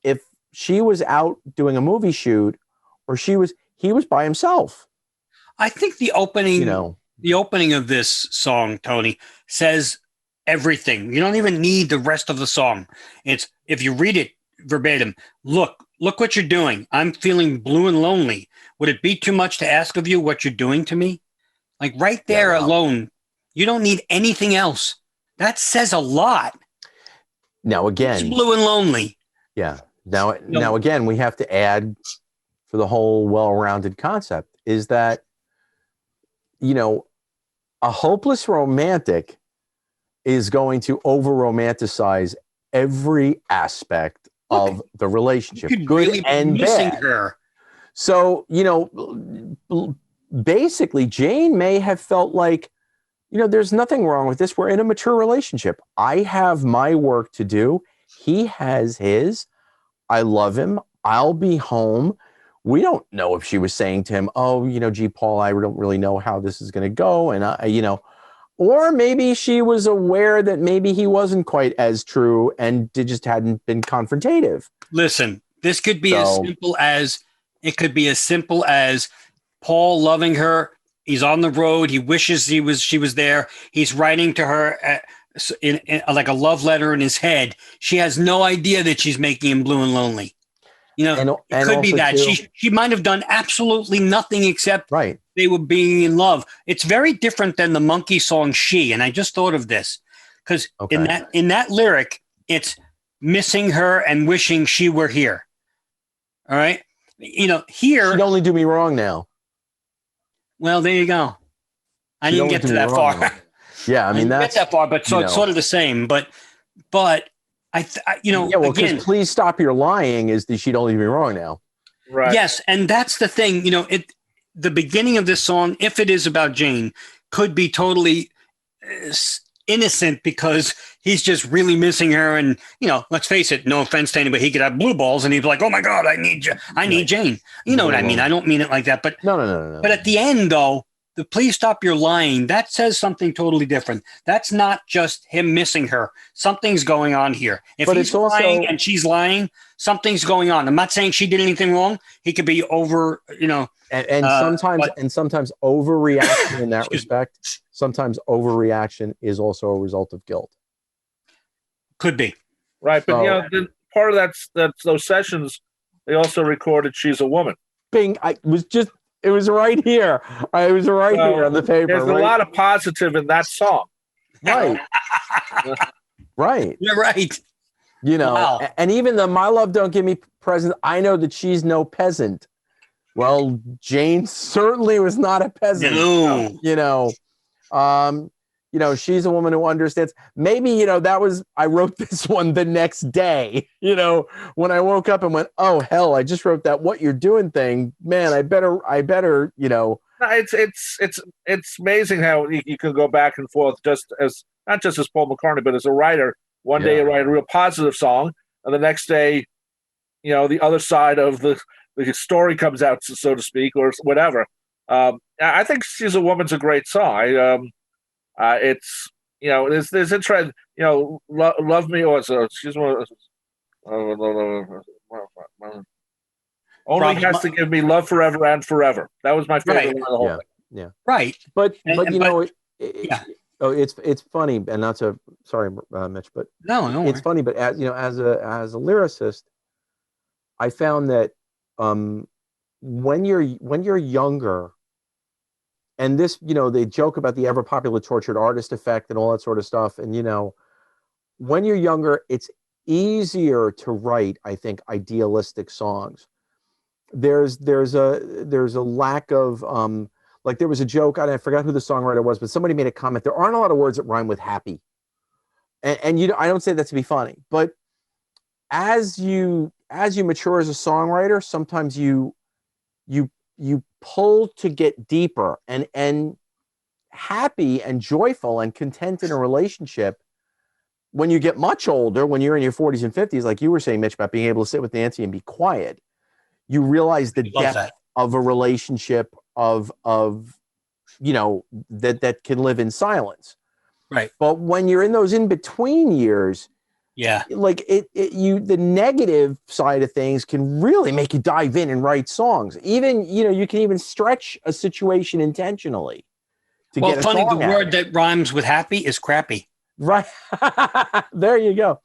she was out doing a movie shoot or he was by himself. I think the opening of this song, Tony, says everything. You don't even need the rest of the song. It's, if you read it verbatim, look what you're doing. I'm feeling blue and lonely. Would it be too much to ask of you what you're doing to me? Like right there alone, you don't need anything else. That says a lot. Now again, it's blue and lonely. Yeah. Now again, we have to add for the whole well-rounded concept is that, a hopeless romantic is going to over-romanticize every aspect of the relationship, good really and bad. Her. So, basically, Jane may have felt like, there's nothing wrong with this. We're in a mature relationship. I have my work to do. He has his. I love him. I'll be home. We don't know if she was saying to him, oh, gee, Paul, I don't really know how this is going to go. And, Or maybe she was aware that maybe he wasn't quite as true and just hadn't been confrontative. Listen, this could be as simple as Paul loving her. He's on the road. He wishes she was there. He's writing to her in like a love letter in his head. She has no idea that she's making him blue and lonely. It could be that she might have done absolutely nothing except they were being in love. It's very different than the Monkey song "She," and I just thought of this because in that lyric, it's missing her and wishing she were here. All right, here she'd only do me wrong now. Well, there you go. I didn't get to that far. Yeah, I mean that's get that far, but it's sort of the same. But because please stop your lying is that she'd only be wrong now. Right. Yes. And that's the thing, the beginning of this song, if it is about Jane, could be totally innocent because he's just really missing her. And, let's face it, no offense to anybody, he could have blue balls and he'd be like, oh my God, I need Jane. You know what I mean? I don't mean it like that, but no. But at the end though, the please stop your lying, that says something totally different. That's not just him missing her. Something's going on here. If he's lying and she's lying, something's going on. I'm not saying she did anything wrong. He could be over, and sometimes overreaction in that respect. Sometimes overreaction is also a result of guilt. Could be. Right. But, part of that's those sessions, they also recorded She's a Woman. Bing. It was right here. It was right here on the paper. There's a lot of positive in that song. Right. Right. You're right. Wow. And even the "My love don't give me presents, I know that she's no peasant." Well, Jane certainly was not a peasant. No. She's a woman who understands. Maybe, I wrote this one the next day, when I woke up and went, oh, hell, I just wrote that "what you're doing" thing. Man, I better. It's amazing how you can go back and forth not just as Paul McCartney, but as a writer. One day you write a real positive song, and the next day, the other side of the story comes out, so to speak, or whatever. I think She's a Woman's a great song. It's there's interest. Love Me or excuse me. Only has to give me love forever and forever. That was my favorite one of the whole thing. Yeah. Right. But it's funny, and not to sorry, Mitch, but no, it's funny. But as a lyricist, I found that when you're younger. And this, they joke about the ever popular tortured artist effect and all that sort of stuff. And, when you're younger, it's easier to write, I think, idealistic songs. There's a lack of, like there was a joke, I forgot who the songwriter was, but somebody made a comment. There aren't a lot of words that rhyme with happy. And I don't say that to be funny, but as you mature as a songwriter, sometimes you pull to get deeper and happy and joyful and content in a relationship. When you get much older, when you're in your 40s and 50s, like you were saying, Mitch, about being able to sit with Nancy and be quiet, you realize the depth of a relationship of that can live in silence. Right. But when you're in those in-between years, like the negative side of things can really make you dive in and write songs. Even, you can even stretch a situation intentionally to get a funny, song the word that rhymes with happy is crappy. Right. There you go.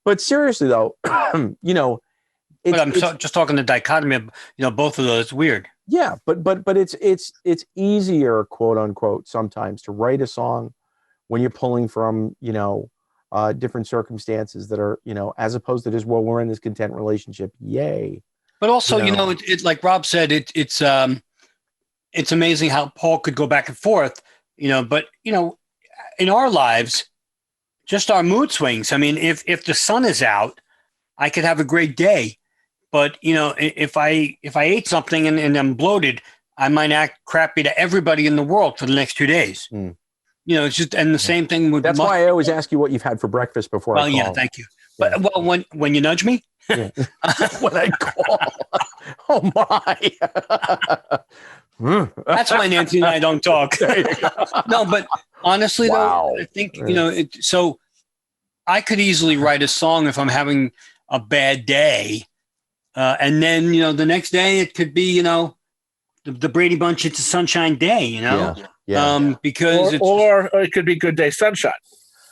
But seriously though, but I'm just talking the dichotomy of, both of those. Weird. Yeah. But it's easier, quote unquote, sometimes to write a song when you're pulling from, different circumstances that are, as opposed to just, well, we're in this content relationship. Yay. But also, it's like Rob said, it's amazing how Paul could go back and forth, but, in our lives, just our mood swings. I mean, if the sun is out, I could have a great day, but, if I ate something and I'm bloated, I might act crappy to everybody in the world for the next 2 days. It's just, and the same thing with. That's why I always ask you what you've had for breakfast before. Well, yeah, thank you. But when you nudge me, when I call, oh my, that's why Nancy and I don't talk. There you go. No, but Honestly, Wow. though, I think, so I could easily write a song if I'm having a bad day. And then, the next day it could be, the Brady Bunch, It's a Sunshine Day, Yeah. because or it could be Good Day Sunshine.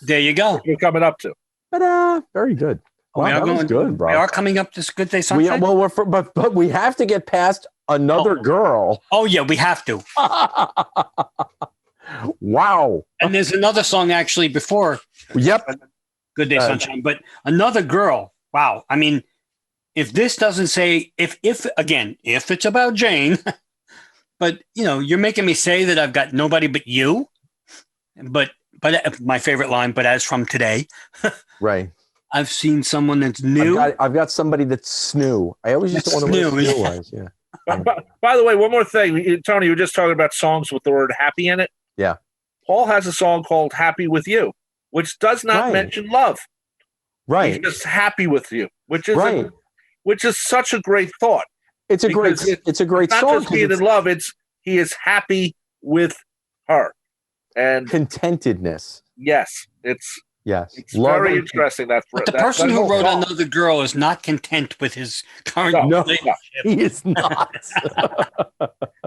There you go. You're coming up to. Very good. Wow, that was good, bro. We are coming up to Good Day Sunshine. But we have to get past Another Girl. Oh yeah, we have to. Wow. And there's another song actually before. Yep. Good Day Sunshine, but Another Girl. Wow. I mean, if this doesn't say if it's about Jane, but you're making me say that I've got nobody but you. But my favorite line, but as from today. Right. I've seen someone that's new. I've got somebody that's snoo. I always used to wonder what snoo was. Yeah. By the way, one more thing. Tony, you were just talking about songs with the word happy in it. Yeah. Paul has a song called Happy With You, which does not mention love. Right. He's just happy with you, which is such a great thought. It's a great song. Not just being in love, he is happy with her. And contentedness. Yes. It's very interesting. But the person who wrote Another Girl is not content with his current relationship. He is not.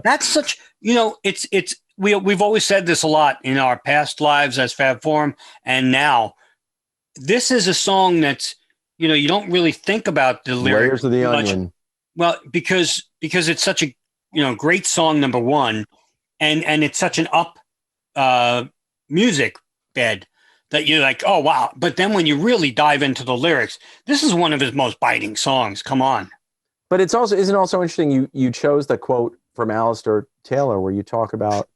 That's such, we've always said this a lot in our past lives as Fab Forum, and now this is a song that's, you don't really think about the lyrics. Layers of the onion. Well, because it's such a, great song, number one, and it's such an up music bed that you're like, oh wow. But then when you really dive into the lyrics, this is one of his most biting songs. Come on. But isn't it also interesting you chose the quote from Alistair Taylor where you talk about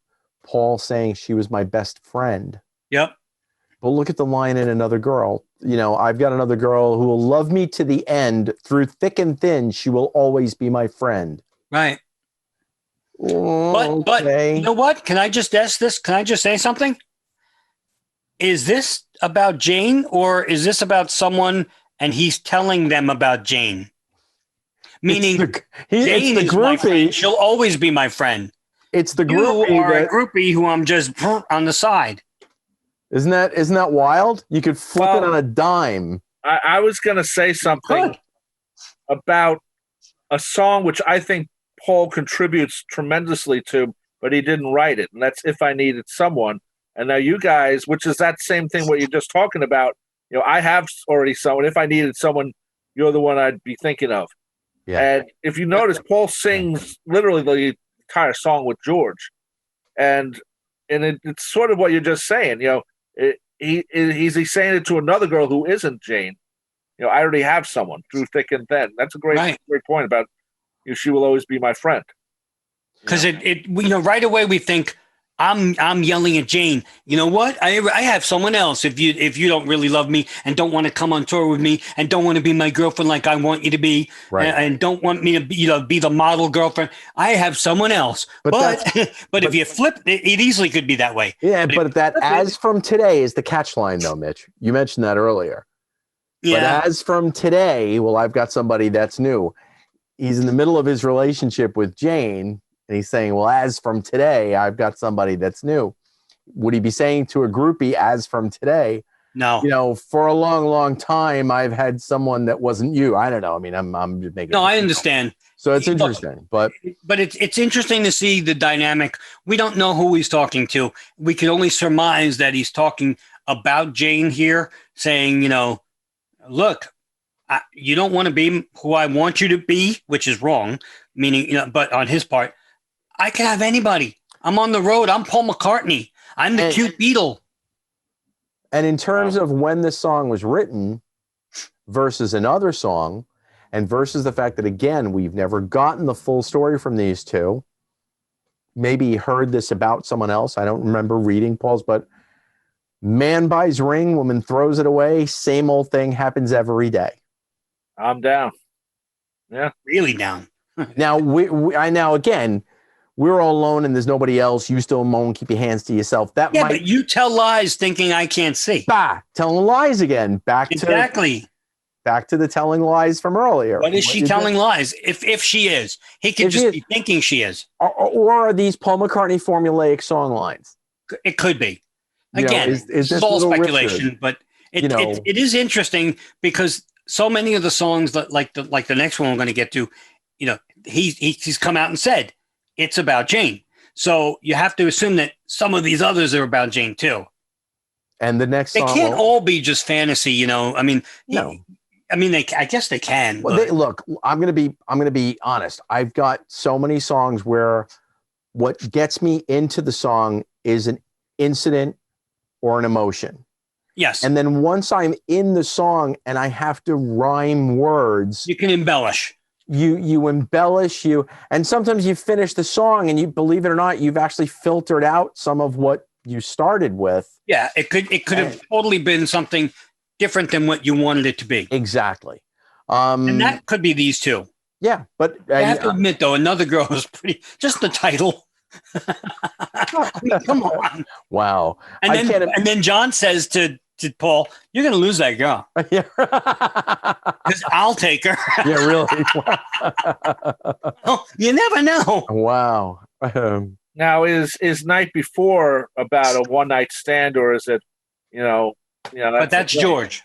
Paul saying she was my best friend. Yep. But look at the line in Another Girl. I've got another girl who will love me to the end. Through thick and thin, she will always be my friend. Right. Oh, but you know what? Can I just ask this? Can I just say something? Is this about Jane, or is this about someone and he's telling them about Jane? Meaning, Jane is my friend. She'll always be my friend. It's the groupie. You are a groupie who I'm just on the side. Isn't that wild? You could flip it on a dime. I was going to say something about a song which I think Paul contributes tremendously to, but he didn't write it. And that's If I Needed Someone. And now you guys, which is that same thing what you're just talking about, I have already someone. If I needed someone, you're the one I'd be thinking of. Yeah. And if you notice, Paul sings literally the entire song with George. And it's sort of what you're just saying. He's saying it to another girl who isn't Jane. I already have someone through thick and thin. That's a great point about she will always be my friend. Because right away we think I'm yelling at Jane. You know what? I have someone else. If you don't really love me and don't want to come on tour with me and don't want to be my girlfriend like I want you to be, and don't want me to be the model girlfriend, I have someone else. But if you flip it, it easily could be that way. Yeah, but that as from today is the catch line though, Mitch. You mentioned that earlier. Yeah. But as from today, well, I've got somebody that's new. He's in the middle of his relationship with Jane. And he's saying, well, as from today, I've got somebody that's new. Would he be saying to a groupie, as from today? No. For a long, long time, I've had someone that wasn't you. I don't know. I mean, I'm just making. No, I understand. So it's interesting, but it's interesting to see the dynamic. We don't know who he's talking to. We can only surmise that he's talking about Jane here, saying, look, you don't want to be who I want you to be, which is wrong. Meaning, but on his part, I can have anybody. I'm on the road. I'm Paul McCartney. I'm the cute Beatle. And in terms of when this song was written versus another song, and versus the fact that, again, we've never gotten the full story from these two. Maybe he heard this about someone else. I don't remember reading Paul's, but man buys ring, woman throws it away. Same old thing happens every day. I'm down. Yeah. Really down. Now, again, we're all alone and there's nobody else. You still moan, keep your hands to yourself. But you tell lies thinking I can't see. Telling lies again. Back to the telling lies from earlier. What is she telling lies? If she is, he could just be thinking she is. Or are these Paul McCartney formulaic song lines? It could be. Again, is this this is all little speculation, Richard, but you know, it is interesting because so many of the songs that like the next one we're going to get to, he's come out and said it's about Jane. So you have to assume that some of these others are about Jane too. and the next They song can't all be just fantasy, I mean, no. I guess they can. Well, look, I'm gonna be honest. I've got so many songs where what gets me into the song is an incident or an emotion. Yes. And then once I'm in the song and I have to rhyme words, you can embellish. You embellish and sometimes you finish the song and you, believe it or not, you've actually filtered out some of what you started with. Yeah, it could have totally been something different than what you wanted it to be. Exactly. And that could be these two. Yeah, but I have to admit though, Another Girl is pretty, just the title. I mean, come on. Wow. And then John says to Paul, "You're going to lose that girl." Yeah. Because I'll take her. Yeah, really. Oh, you never know. Wow. Now, is Night Before about a one night stand, or is it, But that's George.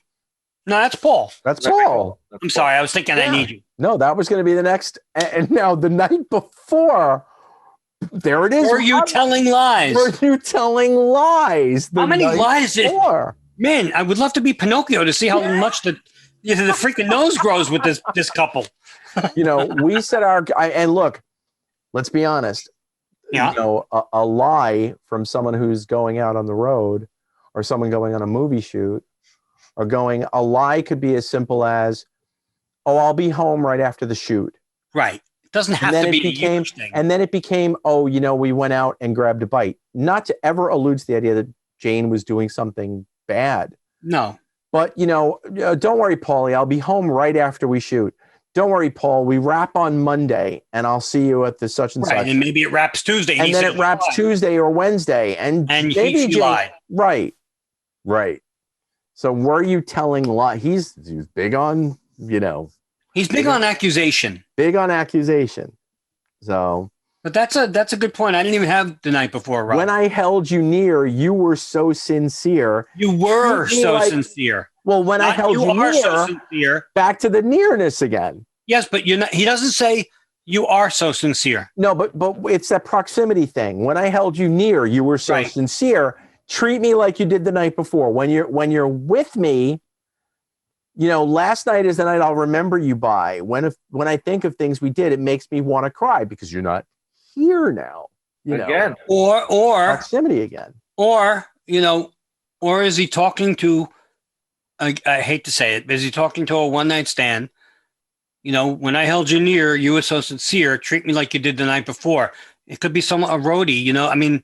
No, that's Paul. That's Paul. I'm sorry. I was thinking I Need You. No, that was going to be the next. And now The Night Before, there it is. Were you telling lies? Were you telling lies? How many lies did? Man, I would love to be Pinocchio to see how much the freaking nose grows with this couple. We said and look, let's be honest. Yeah. A lie from someone who's going out on the road or someone going on a movie shoot or a lie could be as simple as, oh, I'll be home right after the shoot. Right. It doesn't have to be a huge thing. And then it became, we went out and grabbed a bite. Not to ever allude to the idea that Jane was doing something bad. No. But, don't worry, Paulie, I'll be home right after we shoot. Don't worry, Paul, we wrap on Monday and I'll see you at the such and such. And maybe it wraps Tuesday. And then it wraps Tuesday or Wednesday. And maybe he lied. Right. So were you telling lies? He's big on, He's big on accusation. Big on accusation. So. But that's a good point. I didn't even have The Night Before, Rob. When I held you near, you were so sincere. You were so sincere. Well, when I held you near, so sincere. Back to the nearness again. Yes, but he doesn't say you are so sincere. No, but it's that proximity thing. When I held you near, you were so sincere. Treat me like you did the night before. When you're with me, last night is the night I'll remember you by. When I think of things we did, it makes me want to cry because you're not here now. Again. Or proximity again. Or is he talking to I hate to say it, but is he talking to a one night stand? When I held you near, you were so sincere. Treat me like you did the night before. It could be a roadie, I mean.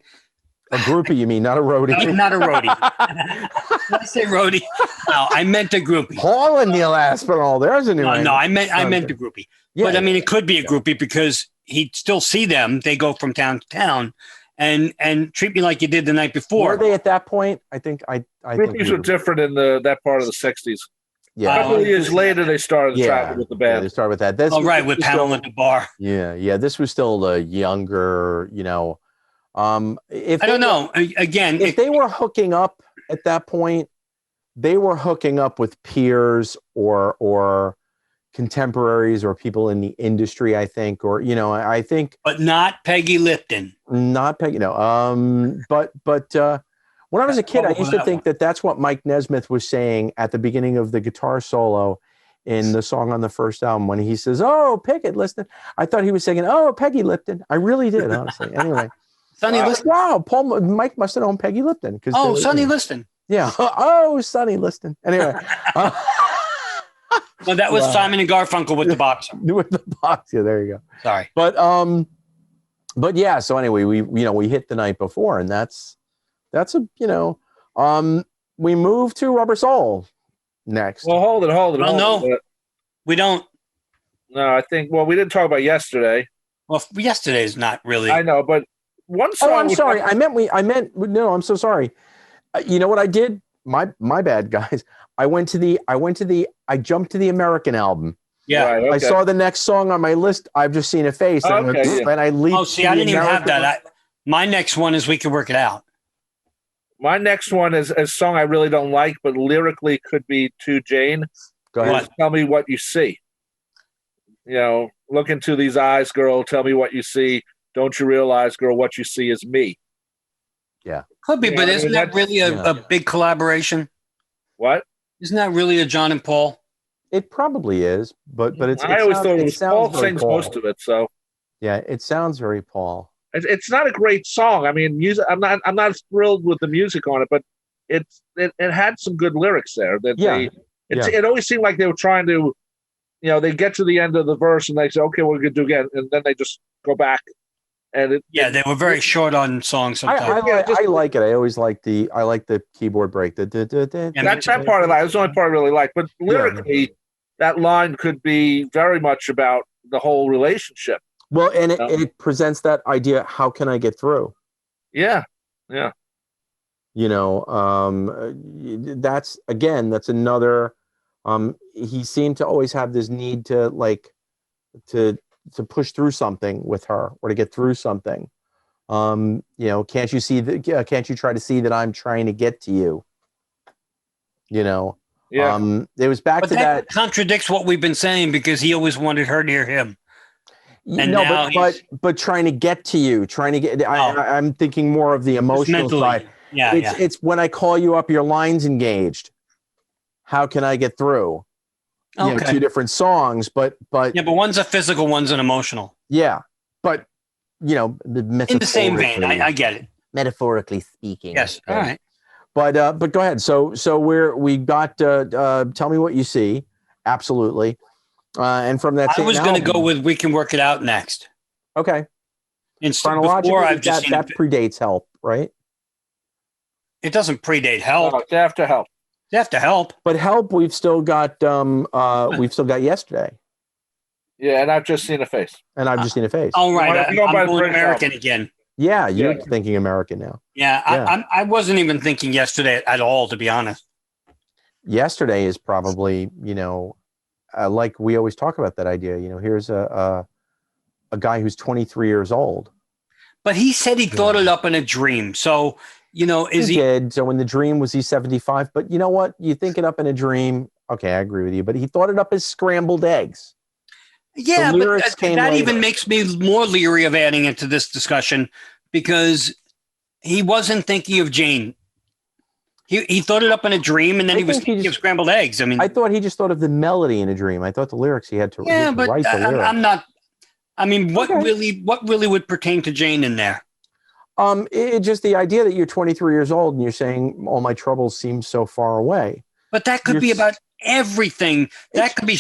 A groupie, you mean, not a roadie. Not a roadie. Did I say roadie? No, I meant a groupie. Paul and Neil Aspinall, there's a new one. No, I meant a groupie. Yeah, but I mean, it could be a groupie because he'd still see them. They go from town to town and treat me like you did the night before. Were they at that point? I think groupies were different in that part of the 60s. Yeah. A couple of years later, they started to travel with the band. Yeah, they started with that. With Pamela at the bar. Yeah. This was still the younger, If I don't know. Again, if they were hooking up at that point, they were hooking up with peers or contemporaries or people in the industry, I think, or I think, but not Peggy Lipton. Not Peggy, no. But when I was a kid, I used to think that that's what Mike Nesmith was saying at the beginning of the guitar solo in the song on the first album when he says, "Oh, Pickett Lipton." I thought he was singing, "Oh, Peggy Lipton." I really did, honestly. Anyway, Sonny Liston. Wow, Mike must have known Peggy Lipton Sonny Liston. Yeah. Oh, Sonny Liston. Anyway. Well, that was Simon and Garfunkel with the boxer. With the box, yeah. There you go. Sorry, but yeah. So anyway, we hit The Night Before, and that's we move to Rubber Soul next. Well, hold it. No, we don't. No, I think. Well, we didn't talk about yesterday. Well, yesterday's not really. I know, but one song. Oh, I'm sorry. I meant. No, I'm so sorry. You know what I did? My bad, guys. I jumped to the American album. Yeah. Right, okay. I saw the next song on my list. I've just seen a face. And I leaped. Oh, see, I didn't even have that. My next one is We Can Work It Out. My next one is a song I really don't like, but lyrically could be to Jane. Go ahead. Tell me what you see. Look into these eyes, girl. Tell me what you see. Don't you realize, girl, what you see is me. Yeah. Could be, but isn't that really a big collaboration? What? Isn't that really a John and Paul? It probably is, but I always thought it was Paul sings most of it. So yeah, it sounds very Paul. It's not a great song. I mean, music. I'm not thrilled with the music on it, but it had some good lyrics there. It always seemed like they were trying to, they get to the end of the verse and they say, okay, we're gonna do again, and then they just go back. And they were very short on songs sometimes. I like it. I always like the keyboard break. That part of that is the only part I really like. But lyrically, that line could be very much about the whole relationship. Well, and it presents that idea. How can I get through? Yeah. That's another. He seemed to always have this need to push through something with her or to get through something. Can't you see that? Can't you try to see that I'm trying to get to you? Yeah. It was back to that contradicts what we've been saying because he always wanted her near him. And but trying to get to you, I'm thinking more of the emotional side. Yeah, it's when I call you up, your line's engaged. How can I get through? Okay. Two different songs, but one's a physical, one's an emotional. Yeah, but in the same vein, I get it. Metaphorically speaking. Yes. All right. But go ahead. So we got Tell Me What You See. Absolutely. And from that, I was going to go with We Can Work It Out next. Okay. Before I've just that predates Help, right? It doesn't predate Help. It's after Help. It's after Help. But Help, we've still got Yesterday. Yeah, and I've just seen a face. All right, I'm going American again. Yeah, you're thinking American now. Yeah, I wasn't even thinking Yesterday at all, to be honest. Yesterday is probably, like we always talk about that idea. Here's a guy who's 23 years old. But he said he thought it up in a dream. So, he did. So in the dream, was he 75? But you know what? You think it up in a dream. Okay, I agree with you. But he thought it up as scrambled eggs. Yeah, but that even makes me more leery of adding into this discussion because he wasn't thinking of Jane. He thought it up in a dream, and then he was thinking of scrambled eggs. I mean, I thought he just thought of the melody in a dream. I thought the lyrics he had to write the lyrics. I'm not. I mean, what really would pertain to Jane in there? It just the idea that you're 23 years old and you're saying all my troubles seem so far away. But that could be about everything. That could be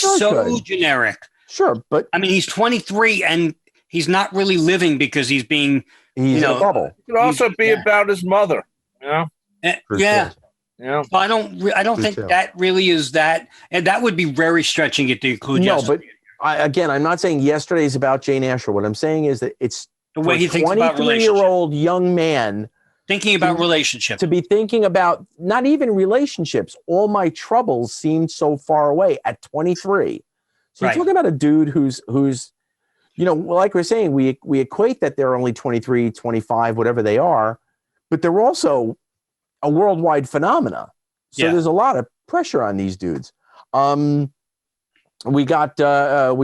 generic. Sure, but I mean, he's 23 and he's not really living because he's in a bubble. It could also be about his mother. Yeah. So I don't think that really is that, and that would be very stretching it to include. No, but I'm not saying Yesterday is about Jane Asher. What I'm saying is that it's the way he thinks about relationships. 23-year-old young man thinking about relationships. To be thinking about not even relationships. All my troubles seem so far away at 23. So you're talking about a dude who's like we're saying, we equate that they're only 23, 25, whatever they are, but they're also a worldwide phenomena. So there's a lot of pressure on these dudes. We go to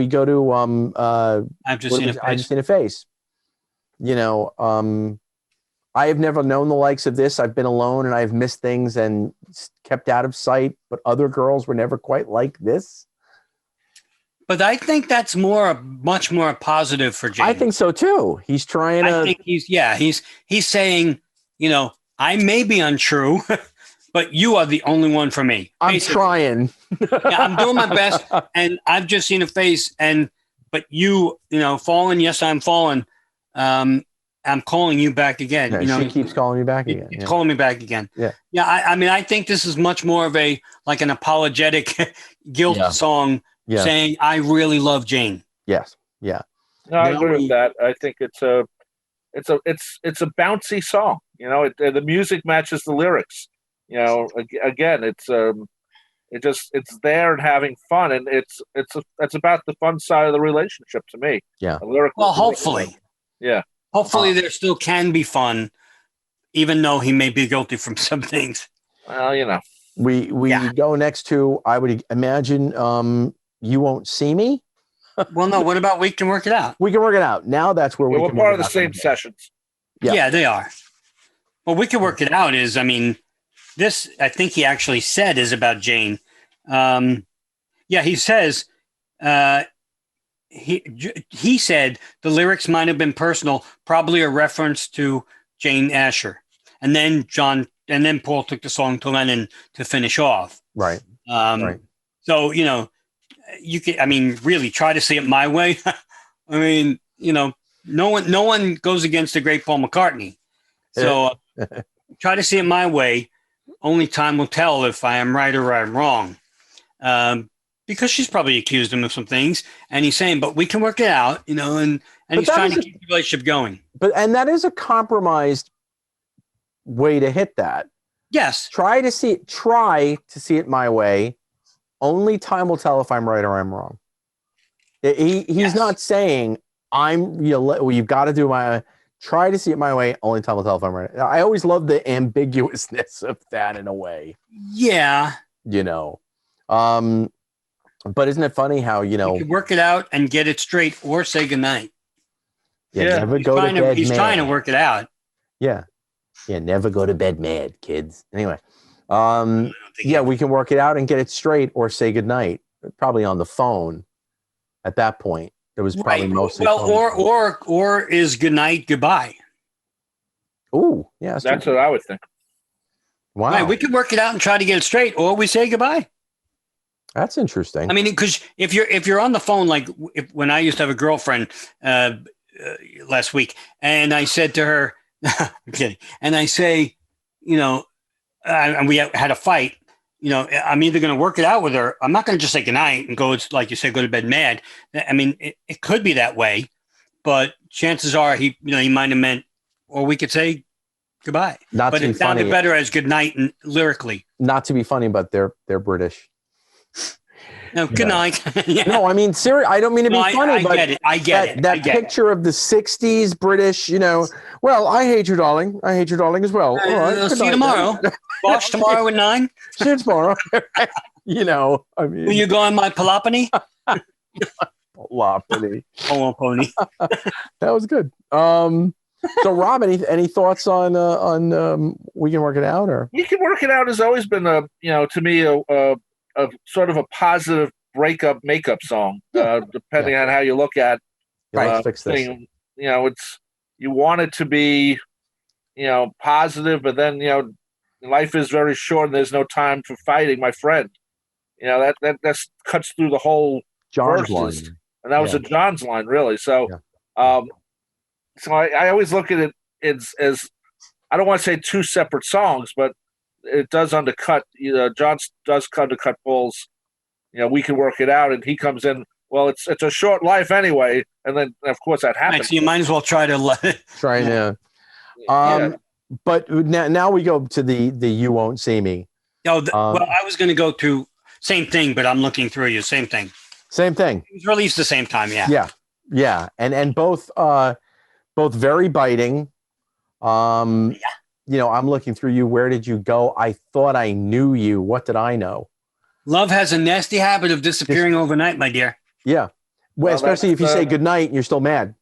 I've just seen a face. I have never known the likes of this. I've been alone and I've missed things and kept out of sight, but other girls were never quite like this. But I think that's much more positive for Jane. I think so too. He's trying to. I think he's saying, I may be untrue, but you are the only one for me. I'm trying. I'm doing my best, and I've just seen a face. But you, fallen. Yes, I'm fallen. I'm calling you back again. She keeps calling me back again. He's calling me back again. Yeah. Yeah. I mean, I think this is much more of an apologetic guilt song. Yeah. Saying I really love Jane. Yes. Yeah. No, I agree with that. I think it's a bouncy song. The music matches the lyrics. Again, it's there and having fun, and it's about the fun side of the relationship to me. Yeah. Well, hopefully. Yeah. Hopefully, there still can be fun. even though he may be guilty from some things. Well, you know. We go next to, I would imagine, You Won't See Me. Well, no. What about We Can Work It Out? We Can Work It Out. Now that's where We're can part work of it the out. same sessions. Yeah, they are. Well, We Can Work It Out is, I mean, this, I think he actually said is about Jane. He says, he said the lyrics might have been personal, probably a reference to Jane Asher. And then Paul took the song to Lennon to finish off. Right. Right. So, you know, you can, I mean, really try to see it my way. I mean, you know, no one goes against the great Paul McCartney. So try to see it my way. Only time will tell if I am right or I'm wrong. Because she's probably accused him of some things, and he's saying, but we can work it out, you know, and he's trying to keep the relationship going. And that is a compromised way to hit that. Yes. Try to see it my way. Only time will tell if I'm right or I'm wrong. He's not saying you've got to do my, try to see it my way. Only time will tell if I'm right. I always love the ambiguousness of that in a way. Yeah. You know, but isn't it funny how, you know, you can work it out and get it straight or say goodnight. Never go to bed. He's trying to work it out. Yeah. Yeah. Never go to bed mad, kids. Anyway. We can work it out and get it straight or say goodnight. Probably on the phone at that point. It was probably mostly or is goodnight goodbye. Ooh, yeah. That's what I would think. Wow. Right, we can work it out and try to get it straight, or we say goodbye. That's interesting. I mean, because if you're on the phone, like when I used to have a girlfriend last week, and I said to her, I'm kidding, and I say, you know, and we had a fight, you know, I'm either going to work it out with her. I'm not going to just say goodnight and go, it's like you said, go to bed mad. I mean, it could be that way, but chances are he might have meant, or we could say goodbye. But it sounded better as goodnight and lyrically. Not to be funny, but they're British. No, good night. Yeah. No, I mean, seriously, I don't mean to be funny, but I get it. That picture of the 60s British, you know, well, I hate you, darling. I hate you, darling, as well. All right. I'll see you tomorrow. Bosh tomorrow at 9. See you tomorrow. You know, I mean. Will you go on my palapany? Palapany. Oh, pony. That was good. So, Rob, any thoughts on We Can Work It Out? Or We Can Work It Out has always been to me a sort of a positive breakup makeup song, depending on how you look at. Let's fix this. You know, you want it to be, you know, positive, but then, you know, life is very short and there's no time for fighting, my friend. You know, that cuts through the whole John's verses. line. And that was a John's line, really. So, so I always look at it as I don't want to say two separate songs, but it does undercut. You know, John does undercut Paul's. You know, We Can Work It Out, and he comes in. Well, it's a short life anyway, and then of course that happens. Right, so you might as well try to try to. But now we go to the You Won't See Me. Well, I was going to go to same thing, but I'm looking through you. Same thing. Same thing. It was released the same time. Yeah. And both very biting. You know, I'm looking through you. Where did you go? I thought I knew you. What did I know? Love has a nasty habit of disappearing overnight, my dear. Yeah. Well, especially if you say goodnight and you're still mad.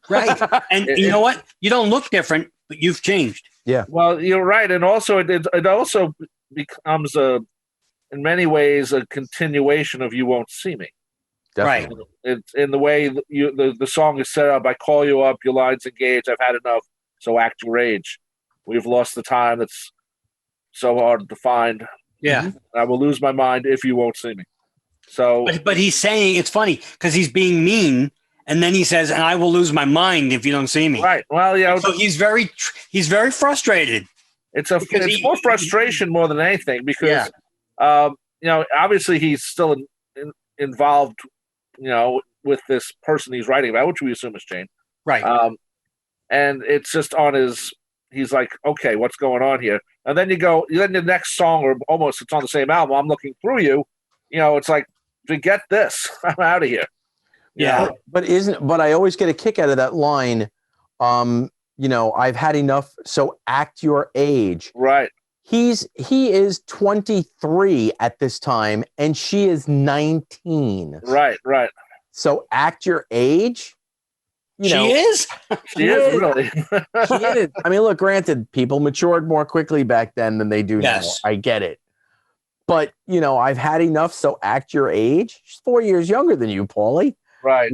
Right. And you know what? You don't look different, but you've changed. Yeah. Well, you're right. And also, it also becomes in many ways, a continuation of You Won't See Me. Definitely. Right. It's in the way the song is set up. I call you up, your line's engaged. I've had enough. So act your age. We've lost the time that's so hard to find. Yeah. I will lose my mind if you won't see me. So, but he's saying, it's funny because he's being mean, and then he says, "And I will lose my mind if you don't see me." Right. Well, you know, so he's very frustrated. It's more frustration more than anything because, you know, obviously he's still involved, you know, with this person he's writing about, which we assume is Jane. Right. And it's just on he's like, okay, what's going on here? And then then the next song, or almost it's on the same album, I'm looking through you, you know, it's like, forget this. I'm out of here. Yeah. But I always get a kick out of that line. I've had enough. So act your age. Right. He is 23 at this time, and she is 19. Right. So act your age. She is? She is really. She is. I mean, look, granted, people matured more quickly back then than they do now. I get it. But, I've had enough, so act your age. She's 4 years younger than you, Paulie. Right.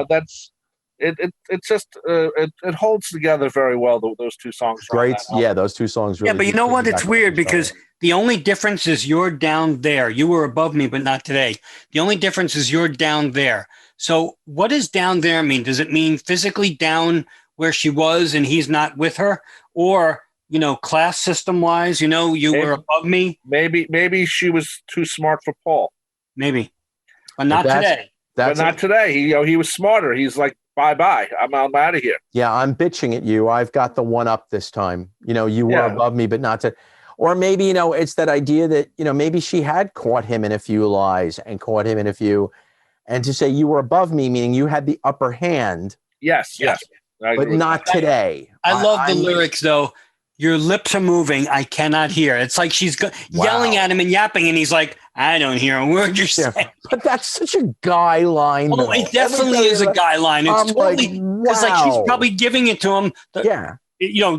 That's it. It's just it holds together very well. Those two songs. Great. Yeah, those two songs. Really but you know what? It's weird because the only difference is you're down there. You were above me, but not today. The only difference is you're down there. So what does down there mean? Does it mean physically down where she was and he's not with her, or class system wise? You were above me. Maybe she was too smart for Paul. Maybe, but not today. But not today. He was smarter. He's like, bye. I'm out of here. Yeah, I'm bitching at you. I've got the one up this time. You were above me, but not to. Or maybe, it's that idea that, maybe she had caught him in a few lies and caught him in a few. And to say you were above me, meaning you had the upper hand. Yes. But not today. I love the lyrics, though. Your lips are moving. I cannot hear. It's like she's yelling at him and yapping, and he's like, I don't hear a word you're saying. But that's such a guy line. Oh, it definitely is a guy line. It's totally because she's probably giving it to him.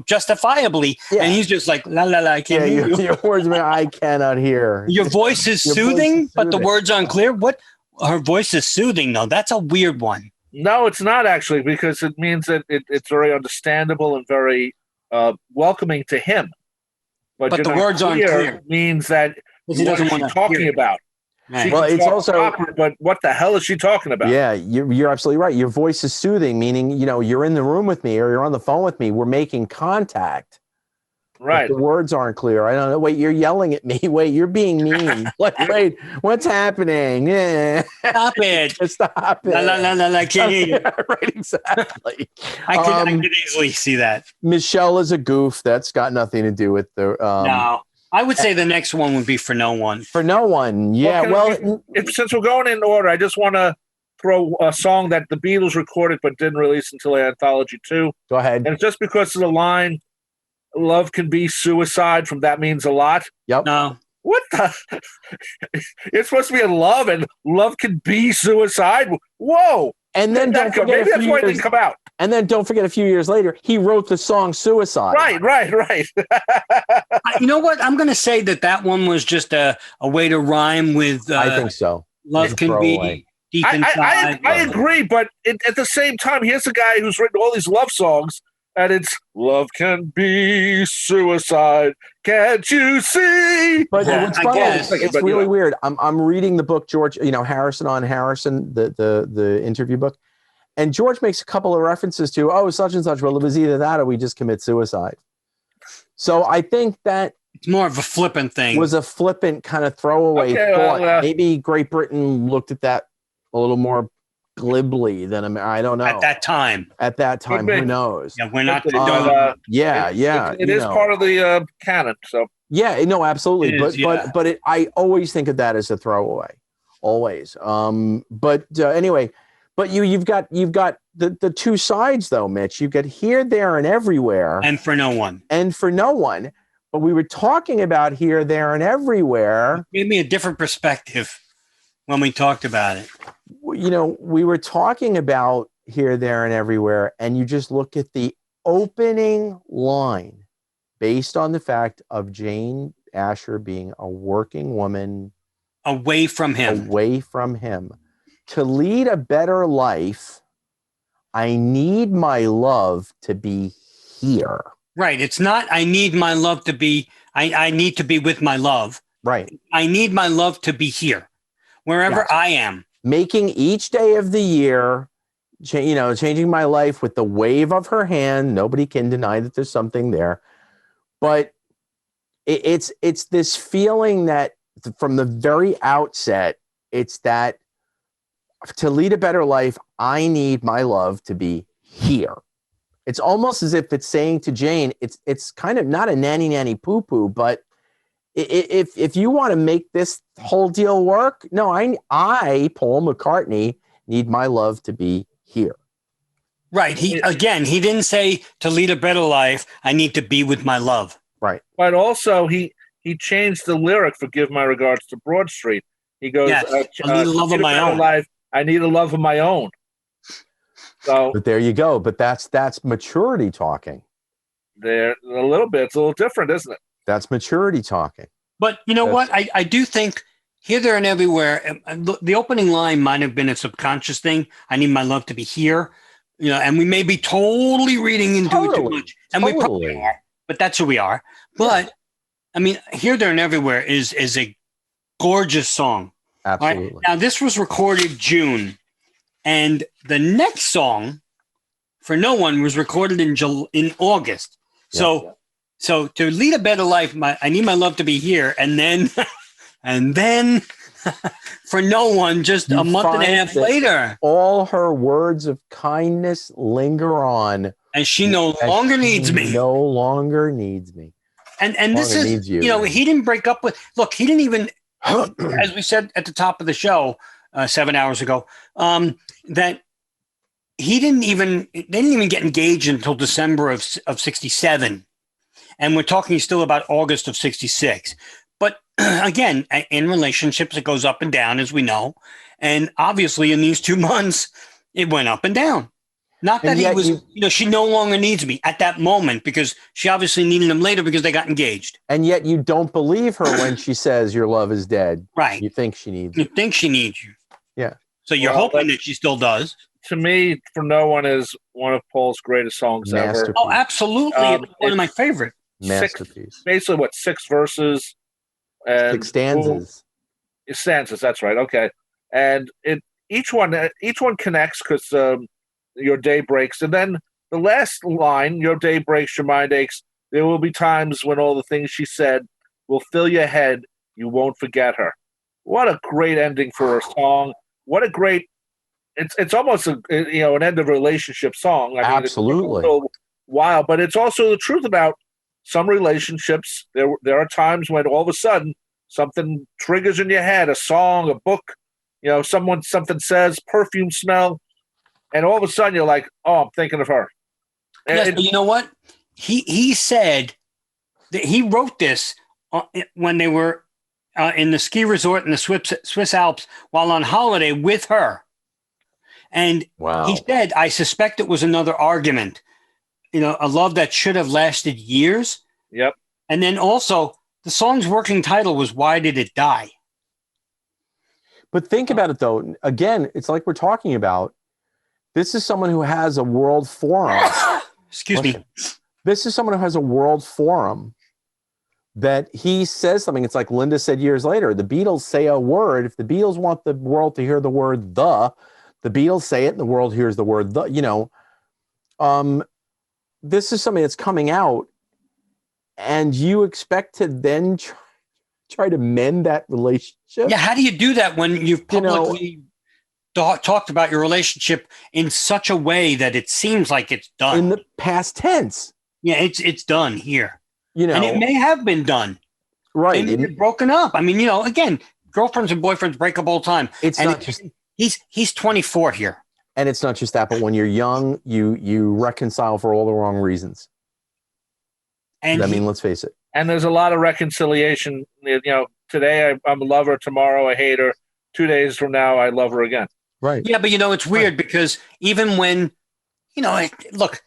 Justifiably, and he's just like la la la. I can't hear you. Your words, man, I cannot hear. Your voice is soothing, but the words aren't clear. What? Her voice is soothing, though. That's a weird one. No, it's not actually, because it means that it's very understandable and very welcoming to him. But the words aren't clear. Means that what is she talking about? Right. Well, it's also proper, but what the hell is she talking about? Yeah, you're absolutely right. Your voice is soothing, meaning you're in the room with me or you're on the phone with me. We're making contact. Right. The words aren't clear. I don't know. Wait, you're yelling at me. Wait, you're being mean. Wait, what's happening? Stop it. Stop it. No, I can't hear you. Right, exactly. I could easily see that. Michelle is a goof. That's got nothing to do with the... no. I would say the next one would be For No One. For No One, yeah. Since we're going in order, I just want to throw a song that the Beatles recorded but didn't release until Anthology 2. Go ahead. And it's just because of the line, love can be suicide from That Means a Lot. Yep. No. What the? It's supposed to be in love, and love can be suicide? Whoa. And then maybe that's why it didn't come out. And then don't forget, a few years later, he wrote the song Suicide. Right. You know what? I'm going to say that one was just a way to rhyme with... I think so. Love can be deep inside. I agree, but at the same time, here's a guy who's written all these love songs, and it's love can be suicide. Can't you see? But it's funny. It's really weird. I'm reading the book, George, Harrison on Harrison, the interview book. And George makes a couple of references to, such and such. Well, it was either that or we just commit suicide. So I think that it's more of a flippant thing. Was a flippant kind of throwaway thought. Maybe Great Britain looked at that a little more glibly than I don't know. At that time, who knows? Yeah, we're not. It is part of the canon. So yeah, no, absolutely. But I always think of that as a throwaway. Always. Anyway. But you've got the two sides though, Mitch. You've got Here, There, and Everywhere, and For No One. But we were talking about Here, There, and Everywhere. It gave me a different perspective when we talked about it. We were talking about Here, There, and Everywhere, and you just look at the opening line, based on the fact of Jane Asher being a working woman, away from him. To lead a better life, I need my love to be here. Right. It's not, I need my love to be, I need to be with my love. Right. I need my love to be here, wherever I am. Making each day of the year, changing my life with the wave of her hand. Nobody can deny that there's something there. But it's this feeling that from the very outset, it's that to lead a better life, I need my love to be here. It's almost as if it's saying to Jane, it's kind of not a nanny poo-poo, but if you want to make this whole deal work, no, I Paul McCartney, need my love to be here. Right. He didn't say to lead a better life, I need to be with my love. Right. But also he changed the lyric for "Give My Regards to Broad Street." He goes, Yes, I need a love of my own. Life, I need a love of my own. So, but there you go. But that's maturity talking. There a little bit. It's a little different, isn't it? That's maturity talking. But you know what? I do think here, there, and everywhere. The opening line might have been a subconscious thing. I need my love to be here. You know, and we may be totally reading into it too much, and we probably are. But that's who we are. But I mean, here, there, and everywhere is a gorgeous song. Absolutely. Right? Now, this was recorded June, and the next song, For No One, was recorded in August. So to lead a better life, I need my love to be here, and then For No One, just a month and a half later, all her words of kindness linger on, and she no longer needs me. No longer needs me. And this is, he didn't break up with. Look, he didn't even, as we said at the top of the show 7 hours ago, that they didn't even get engaged until December of 67. And we're talking still about August of 66. But again, in relationships, it goes up and down, as we know. And obviously in these 2 months, it went up and down. Not that he was, she no longer needs me at that moment, because she obviously needed him later because they got engaged. And yet you don't believe her when she says your love is dead. Right. You think she needs you. You think she needs you. Yeah. So you're hoping that she still does. To me, For No One is one of Paul's greatest songs ever. Oh, absolutely. One of my favorite. Masterpiece. Basically, 6 verses. And 6 stanzas. Stanzas, that's right. Okay. And each one connects because your day breaks. And then the last line, your day breaks, your mind aches. There will be times when all the things she said will fill your head. You won't forget her. What a great ending for a song. What a great, it's almost an end of a relationship song. I mean, absolutely. It's a little wild, but it's also the truth about some relationships. There are times when all of a sudden something triggers in your head, a song, a book, something says, perfume smell, and all of a sudden you're like, oh, I'm thinking of her. Yes, but you know what? He said that he wrote this when they were in the ski resort in the Swiss Alps while on holiday with her. And he said, I suspect it was another argument, a love that should have lasted years. Yep. And then also the song's working title was Why Did It Die? But think about it, though. Again, it's like we're talking about. This is someone who has a world forum. Excuse me. This is someone who has a world forum that he says something. It's like Linda said years later, the Beatles say a word. If the Beatles want the world to hear the word the Beatles say it and the world hears the word the, this is something that's coming out and you expect to then try to mend that relationship. Yeah. How do you do that when you've publicly talked about your relationship in such a way that it seems like it's done in the past tense? Yeah, it's done here. And it may have been done. Right. Maybe broken up. I mean, again, girlfriends and boyfriends break up all the time. He's 24 here. And it's not just that, but when you're young, you reconcile for all the wrong reasons. And let's face it. And there's a lot of reconciliation. Today I'm a lover, tomorrow I hate her. 2 days from now, I love her again. Right. Yeah, but it's weird because even when, look,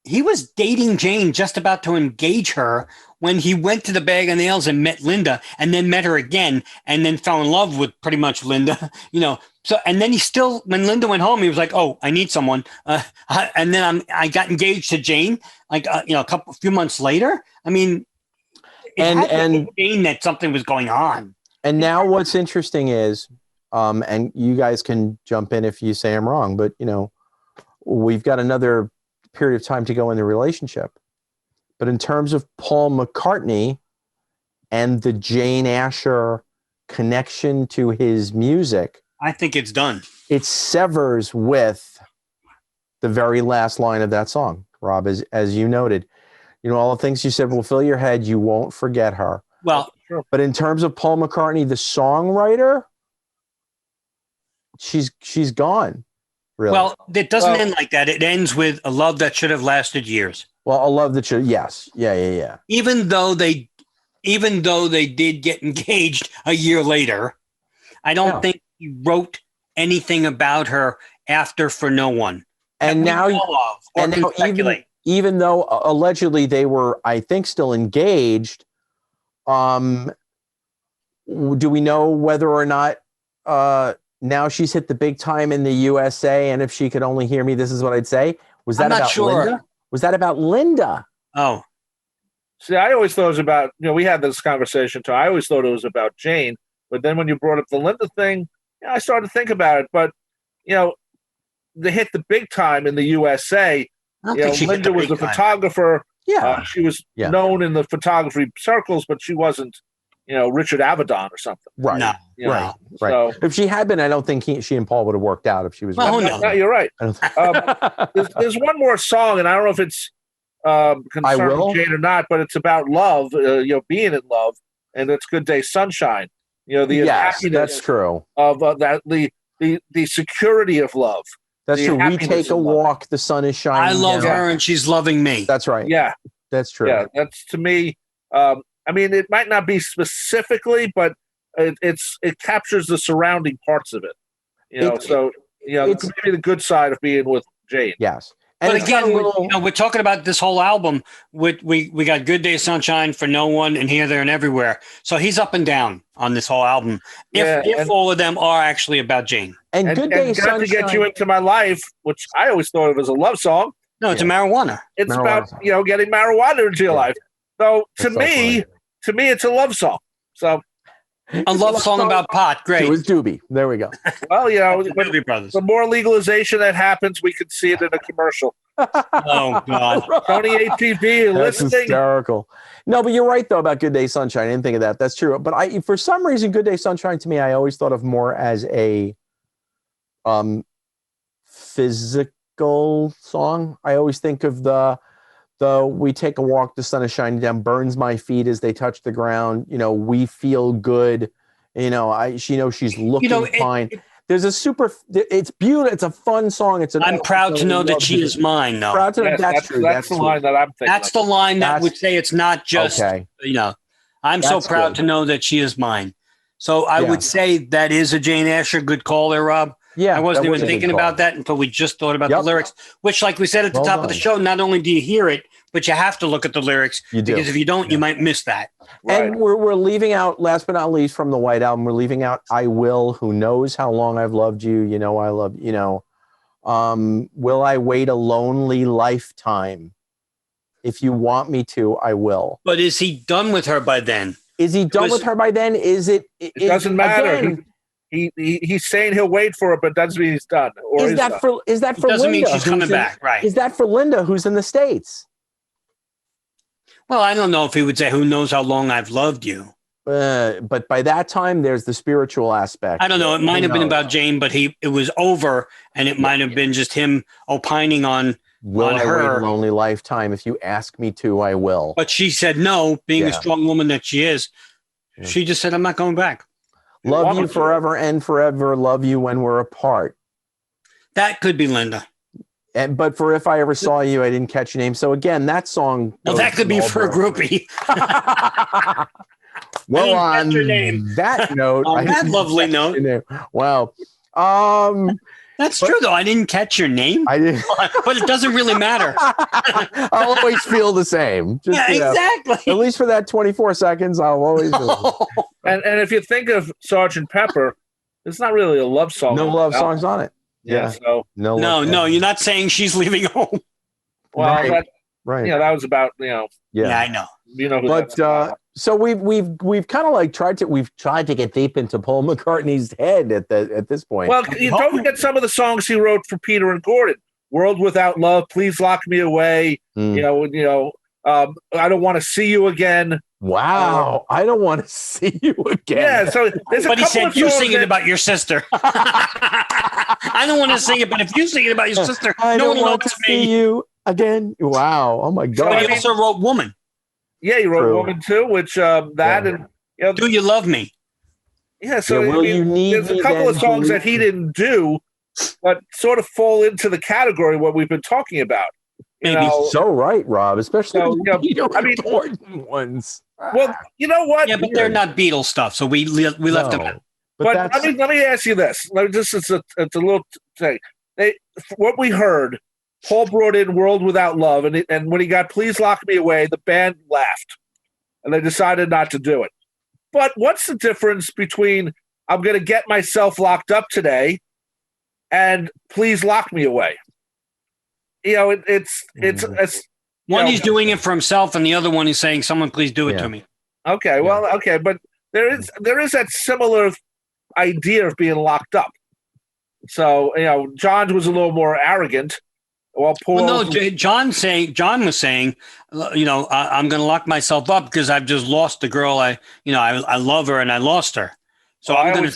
he was dating Jane, just about to engage her when he went to the Bag of Nails and met Linda and then met her again and then fell in love with pretty much Linda, So, and then when Linda went home, he was like, oh, I need someone. And then I got engaged to Jane, a few months later. I mean, and Jane that something was going on. And now what's interesting is, and you guys can jump in if you say I'm wrong, but we've got another period of time to go in the relationship. But in terms of Paul McCartney and the Jane Asher connection to his music, I think it's done. It severs with the very last line of that song, Rob, as you noted. All the things you said will fill your head. You won't forget her. Well, but in terms of Paul McCartney, the songwriter, she's gone. Really. Well, it doesn't end like that. It ends with a love that should have lasted years. Well, a love that should. Yes. Yeah. Even though they did get engaged a year later, I don't think he wrote anything about her after For No One. And now, even though allegedly they were, I think, still engaged, do we know whether or not now she's hit the big time in the USA? And if she could only hear me, this is what I'd say. Was that about Linda? Was that about Linda? Oh. See, I always thought it was about, we had this conversation too. I always thought it was about Jane. But then when you brought up the Linda thing, I started to think about it. But, they hit the big time in the USA. Linda was the photographer. Yeah. She was known in the photography circles, but she wasn't, Richard Avedon or something. Right. No. Right. So, if she had been, I don't think she and Paul would have worked out if she was. Oh, no, you're right. There's one more song, and I don't know if it's concerning Jane or not, but it's about love, being in love, and it's Good Day Sunshine. The happiness. That's true. Of that, the security of love. That's true. We take a walk. The sun is shining. I love her, and she's loving me. That's right. Yeah, that's true. Yeah, that's to me. It might not be specifically, but it captures the surrounding parts of it. It's maybe the good side of being with Jane. Yes. But again, we're talking about this whole album. We got Good Day Sunshine, For No One, and Here, There, and Everywhere. So he's up and down on this whole album. If all of them are actually about Jane. And Good Day Sunshine. To Get You Into My Life, which I always thought of as a love song. No, it's a marijuana. It's about getting marijuana into your life. So to me, it's a love song. So a love song about pot. Great. It was Doobie. There we go. Well, Doobie Brothers. The more legalization that happens, we could see it in a commercial. Oh God. Sony ATV listening. That's hysterical. No, but you're right though about Good Day Sunshine. I didn't think of that. That's true. But for some reason, Good Day Sunshine to me, I always thought of more as a physical song. I always think of the we take a walk, the sun is shining down, burns my feet as they touch the ground. We feel good. She's looking fine. There's it's beautiful. It's a fun song. I'm proud to know that she is mine. No, proud to know that's true. That's the line that I'm thinking. That's the line that would say it's not just, I'm so proud to know that she is mine. So I would say that is a Jane Asher. Good call there, Rob. Yeah, I wasn't even thinking about that until we just thought about the lyrics, which, like we said at the top of the show, not only do you hear it, but you have to look at the lyrics because if you don't, you might miss that. Right. And we're leaving out, last but not least, from the White Album, we're leaving out I Will, Who Knows How Long I've Loved You, I love, Will I Wait a Lonely Lifetime? If you want me to, I will. But is he done with her by then? Is he done with her by then? It doesn't matter. Again, he's saying he'll wait for it, but doesn't mean he's done. Or is that for doesn't Linda? Mean she's coming back, right? Is that for Linda, who's in the States? Well, I don't know if he would say, who knows how long I've loved you. But by that time, there's the spiritual aspect. I don't know. It might have been about Jane, but it was over, and it might have been just him opining on Will on I her. wait a lonely lifetime? If you ask me to, I will. But she said no, being a strong woman that she is. Yeah. She just said, I'm not going back. Love you forever and forever. Love you when we're apart. That could be Linda. But for If I Ever Saw You, I didn't catch your name. So again, that song. Well, that could be for a groupie. Well, on that note, on that lovely note. Wow. That's true, though. I didn't catch your name. I didn't. But it doesn't really matter. I'll always feel the same. Just, exactly. At least for that 24 seconds, I'll always feel and if you think of Sgt. Pepper, it's not really a love song. No love songs on it. Yeah. So no, you're not saying she's leaving home. Well, right. That was about Yeah, I know. Who but so we've kind of like tried to get deep into Paul McCartney's head at this point. Well, don't forget some of the songs he wrote for Peter and Gordon. World Without Love, Please Lock Me Away. I Don't Want to See You Again. Wow, I don't want to see you again. Yeah, so but he said you sing it about your sister. I don't want to sing it, but if you sing it about your sister, no one wants to see you again. Wow, oh my God. But he also wrote Woman. Yeah, he wrote Woman too, which and Do You Love Me? Yeah, so you need there's a couple of songs that he didn't do but sort of fall into the category of what we've been talking about. Maybe. So right, Rob, especially I mean, important ones. Well, you know what? Yeah, but they're not Beatles stuff, so we left them out. But let me ask you this. It's a little thing. What we heard, Paul brought in "World Without Love," and when he got "Please Lock Me Away," the band laughed, and they decided not to do it. But what's the difference between "I'm going to get myself locked up today" and "Please Lock Me Away"? You know, it's one he's doing it for himself, and the other one is saying, "Someone please do it to me." Okay, well, okay, but there is that similar idea of being locked up. So John was a little more arrogant, while Paul. Well, no, John was saying, I'm going to lock myself up because I've just lost the girl. I love her and I lost her. So I'm going to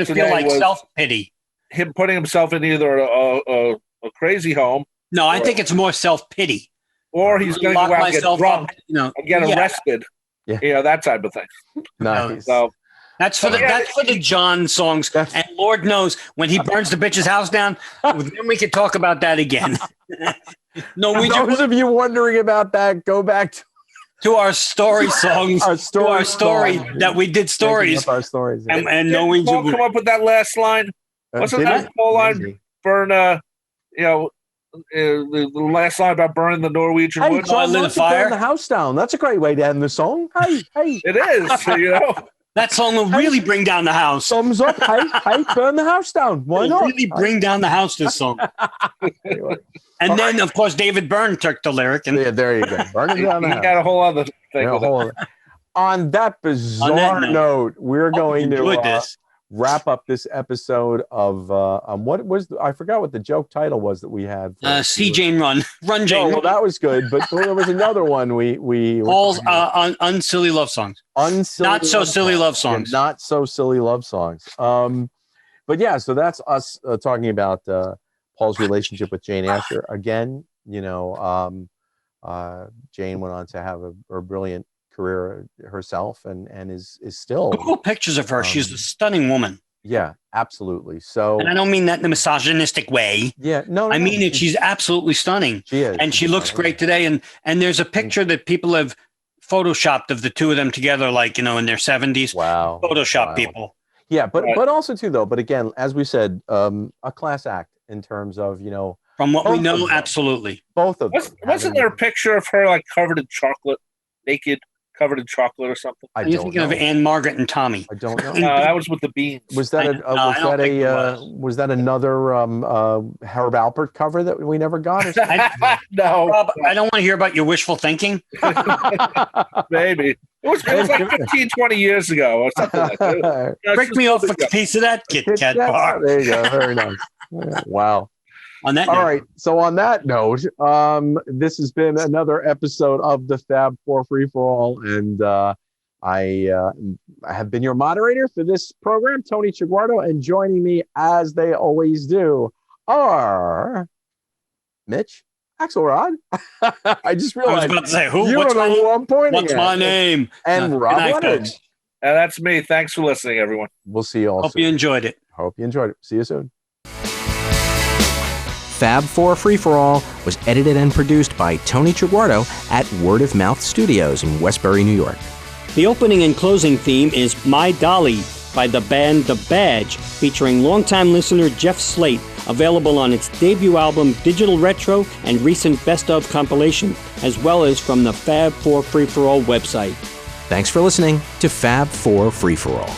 feel like self-pity. Him putting himself in either a crazy home. No, I think it's more self-pity. Or he's going to go out and get drunk and get arrested. Yeah. That type of thing. Nice. So that's for the John songs. And Lord knows when he burns the bitch's house down, then we can talk about that again. Those of you wondering about that, go back to our story songs. Our story that we did stories. Our stories. And Norwegian. Paul come up with that last line. What's the last line? Burn the last line about burning the Norwegian wood. Burn the house down. That's a great way to end the song. Hey. It is, That song will really bring down the house. Thumbs up. Hey, burn the house down. Why not? Really bring down the house, this song. And then, of course, David Byrne took the lyric. And there you go. Burn it down the house. He got a whole other thing. On that bizarre note, we're going to wrap up this episode of I forgot what the joke title was that we had. See Jane Run Jane. Oh, well, that was good, but there was another one we Paul's unsilly love songs. Not so silly love songs. Not so silly love songs. But yeah, so that's us talking about Paul's relationship with Jane Asher. Again, Jane went on to have a brilliant career herself and is still cool pictures of her. She's a stunning woman. Yeah, absolutely. So, and I don't mean that in a misogynistic way. Yeah, no, I mean it. She's absolutely stunning. She is, and she looks great today. And there's a picture that people have photoshopped of the two of them together, like in their 70s. Wow, Photoshop people. Yeah, but also too though. But again, as we said, a class act in terms of from what we know, absolutely. Both of them. Wasn't there a picture of her like covered in chocolate, naked? Covered in chocolate or something. Are you thinking of Anne Margaret and Tommy? I don't know. That was with the Beans. Was that another Herb Alpert cover that we never got? No, Rob, I don't want to hear about your wishful thinking. Maybe it was like 15, 20 years ago or something like that. Break me off a piece of that Kit Kat bar. There you go. Very nice. Wow. On that All right. So on that note, this has been another episode of the Fab Four Free for All, and I have been your moderator for this program, Tony Chiguardo, and joining me as they always do are Mitch Axelrod. I just realized I was about to say who. You don't know who I'm pointing at. What's my name? And Rob Leonard. And that's me. Thanks for listening, everyone. We'll see you all. Hope you enjoyed it. See you soon. Fab 4 Free For All was edited and produced by Tony Chiguardo at Word of Mouth Studios in Westbury, New York. The opening and closing theme is My Dolly by the band The Badge, featuring longtime listener Jeff Slate, available on its debut album Digital Retro and recent Best Of compilation, as well as from the Fab 4 Free For All website. Thanks for listening to Fab 4 Free For All.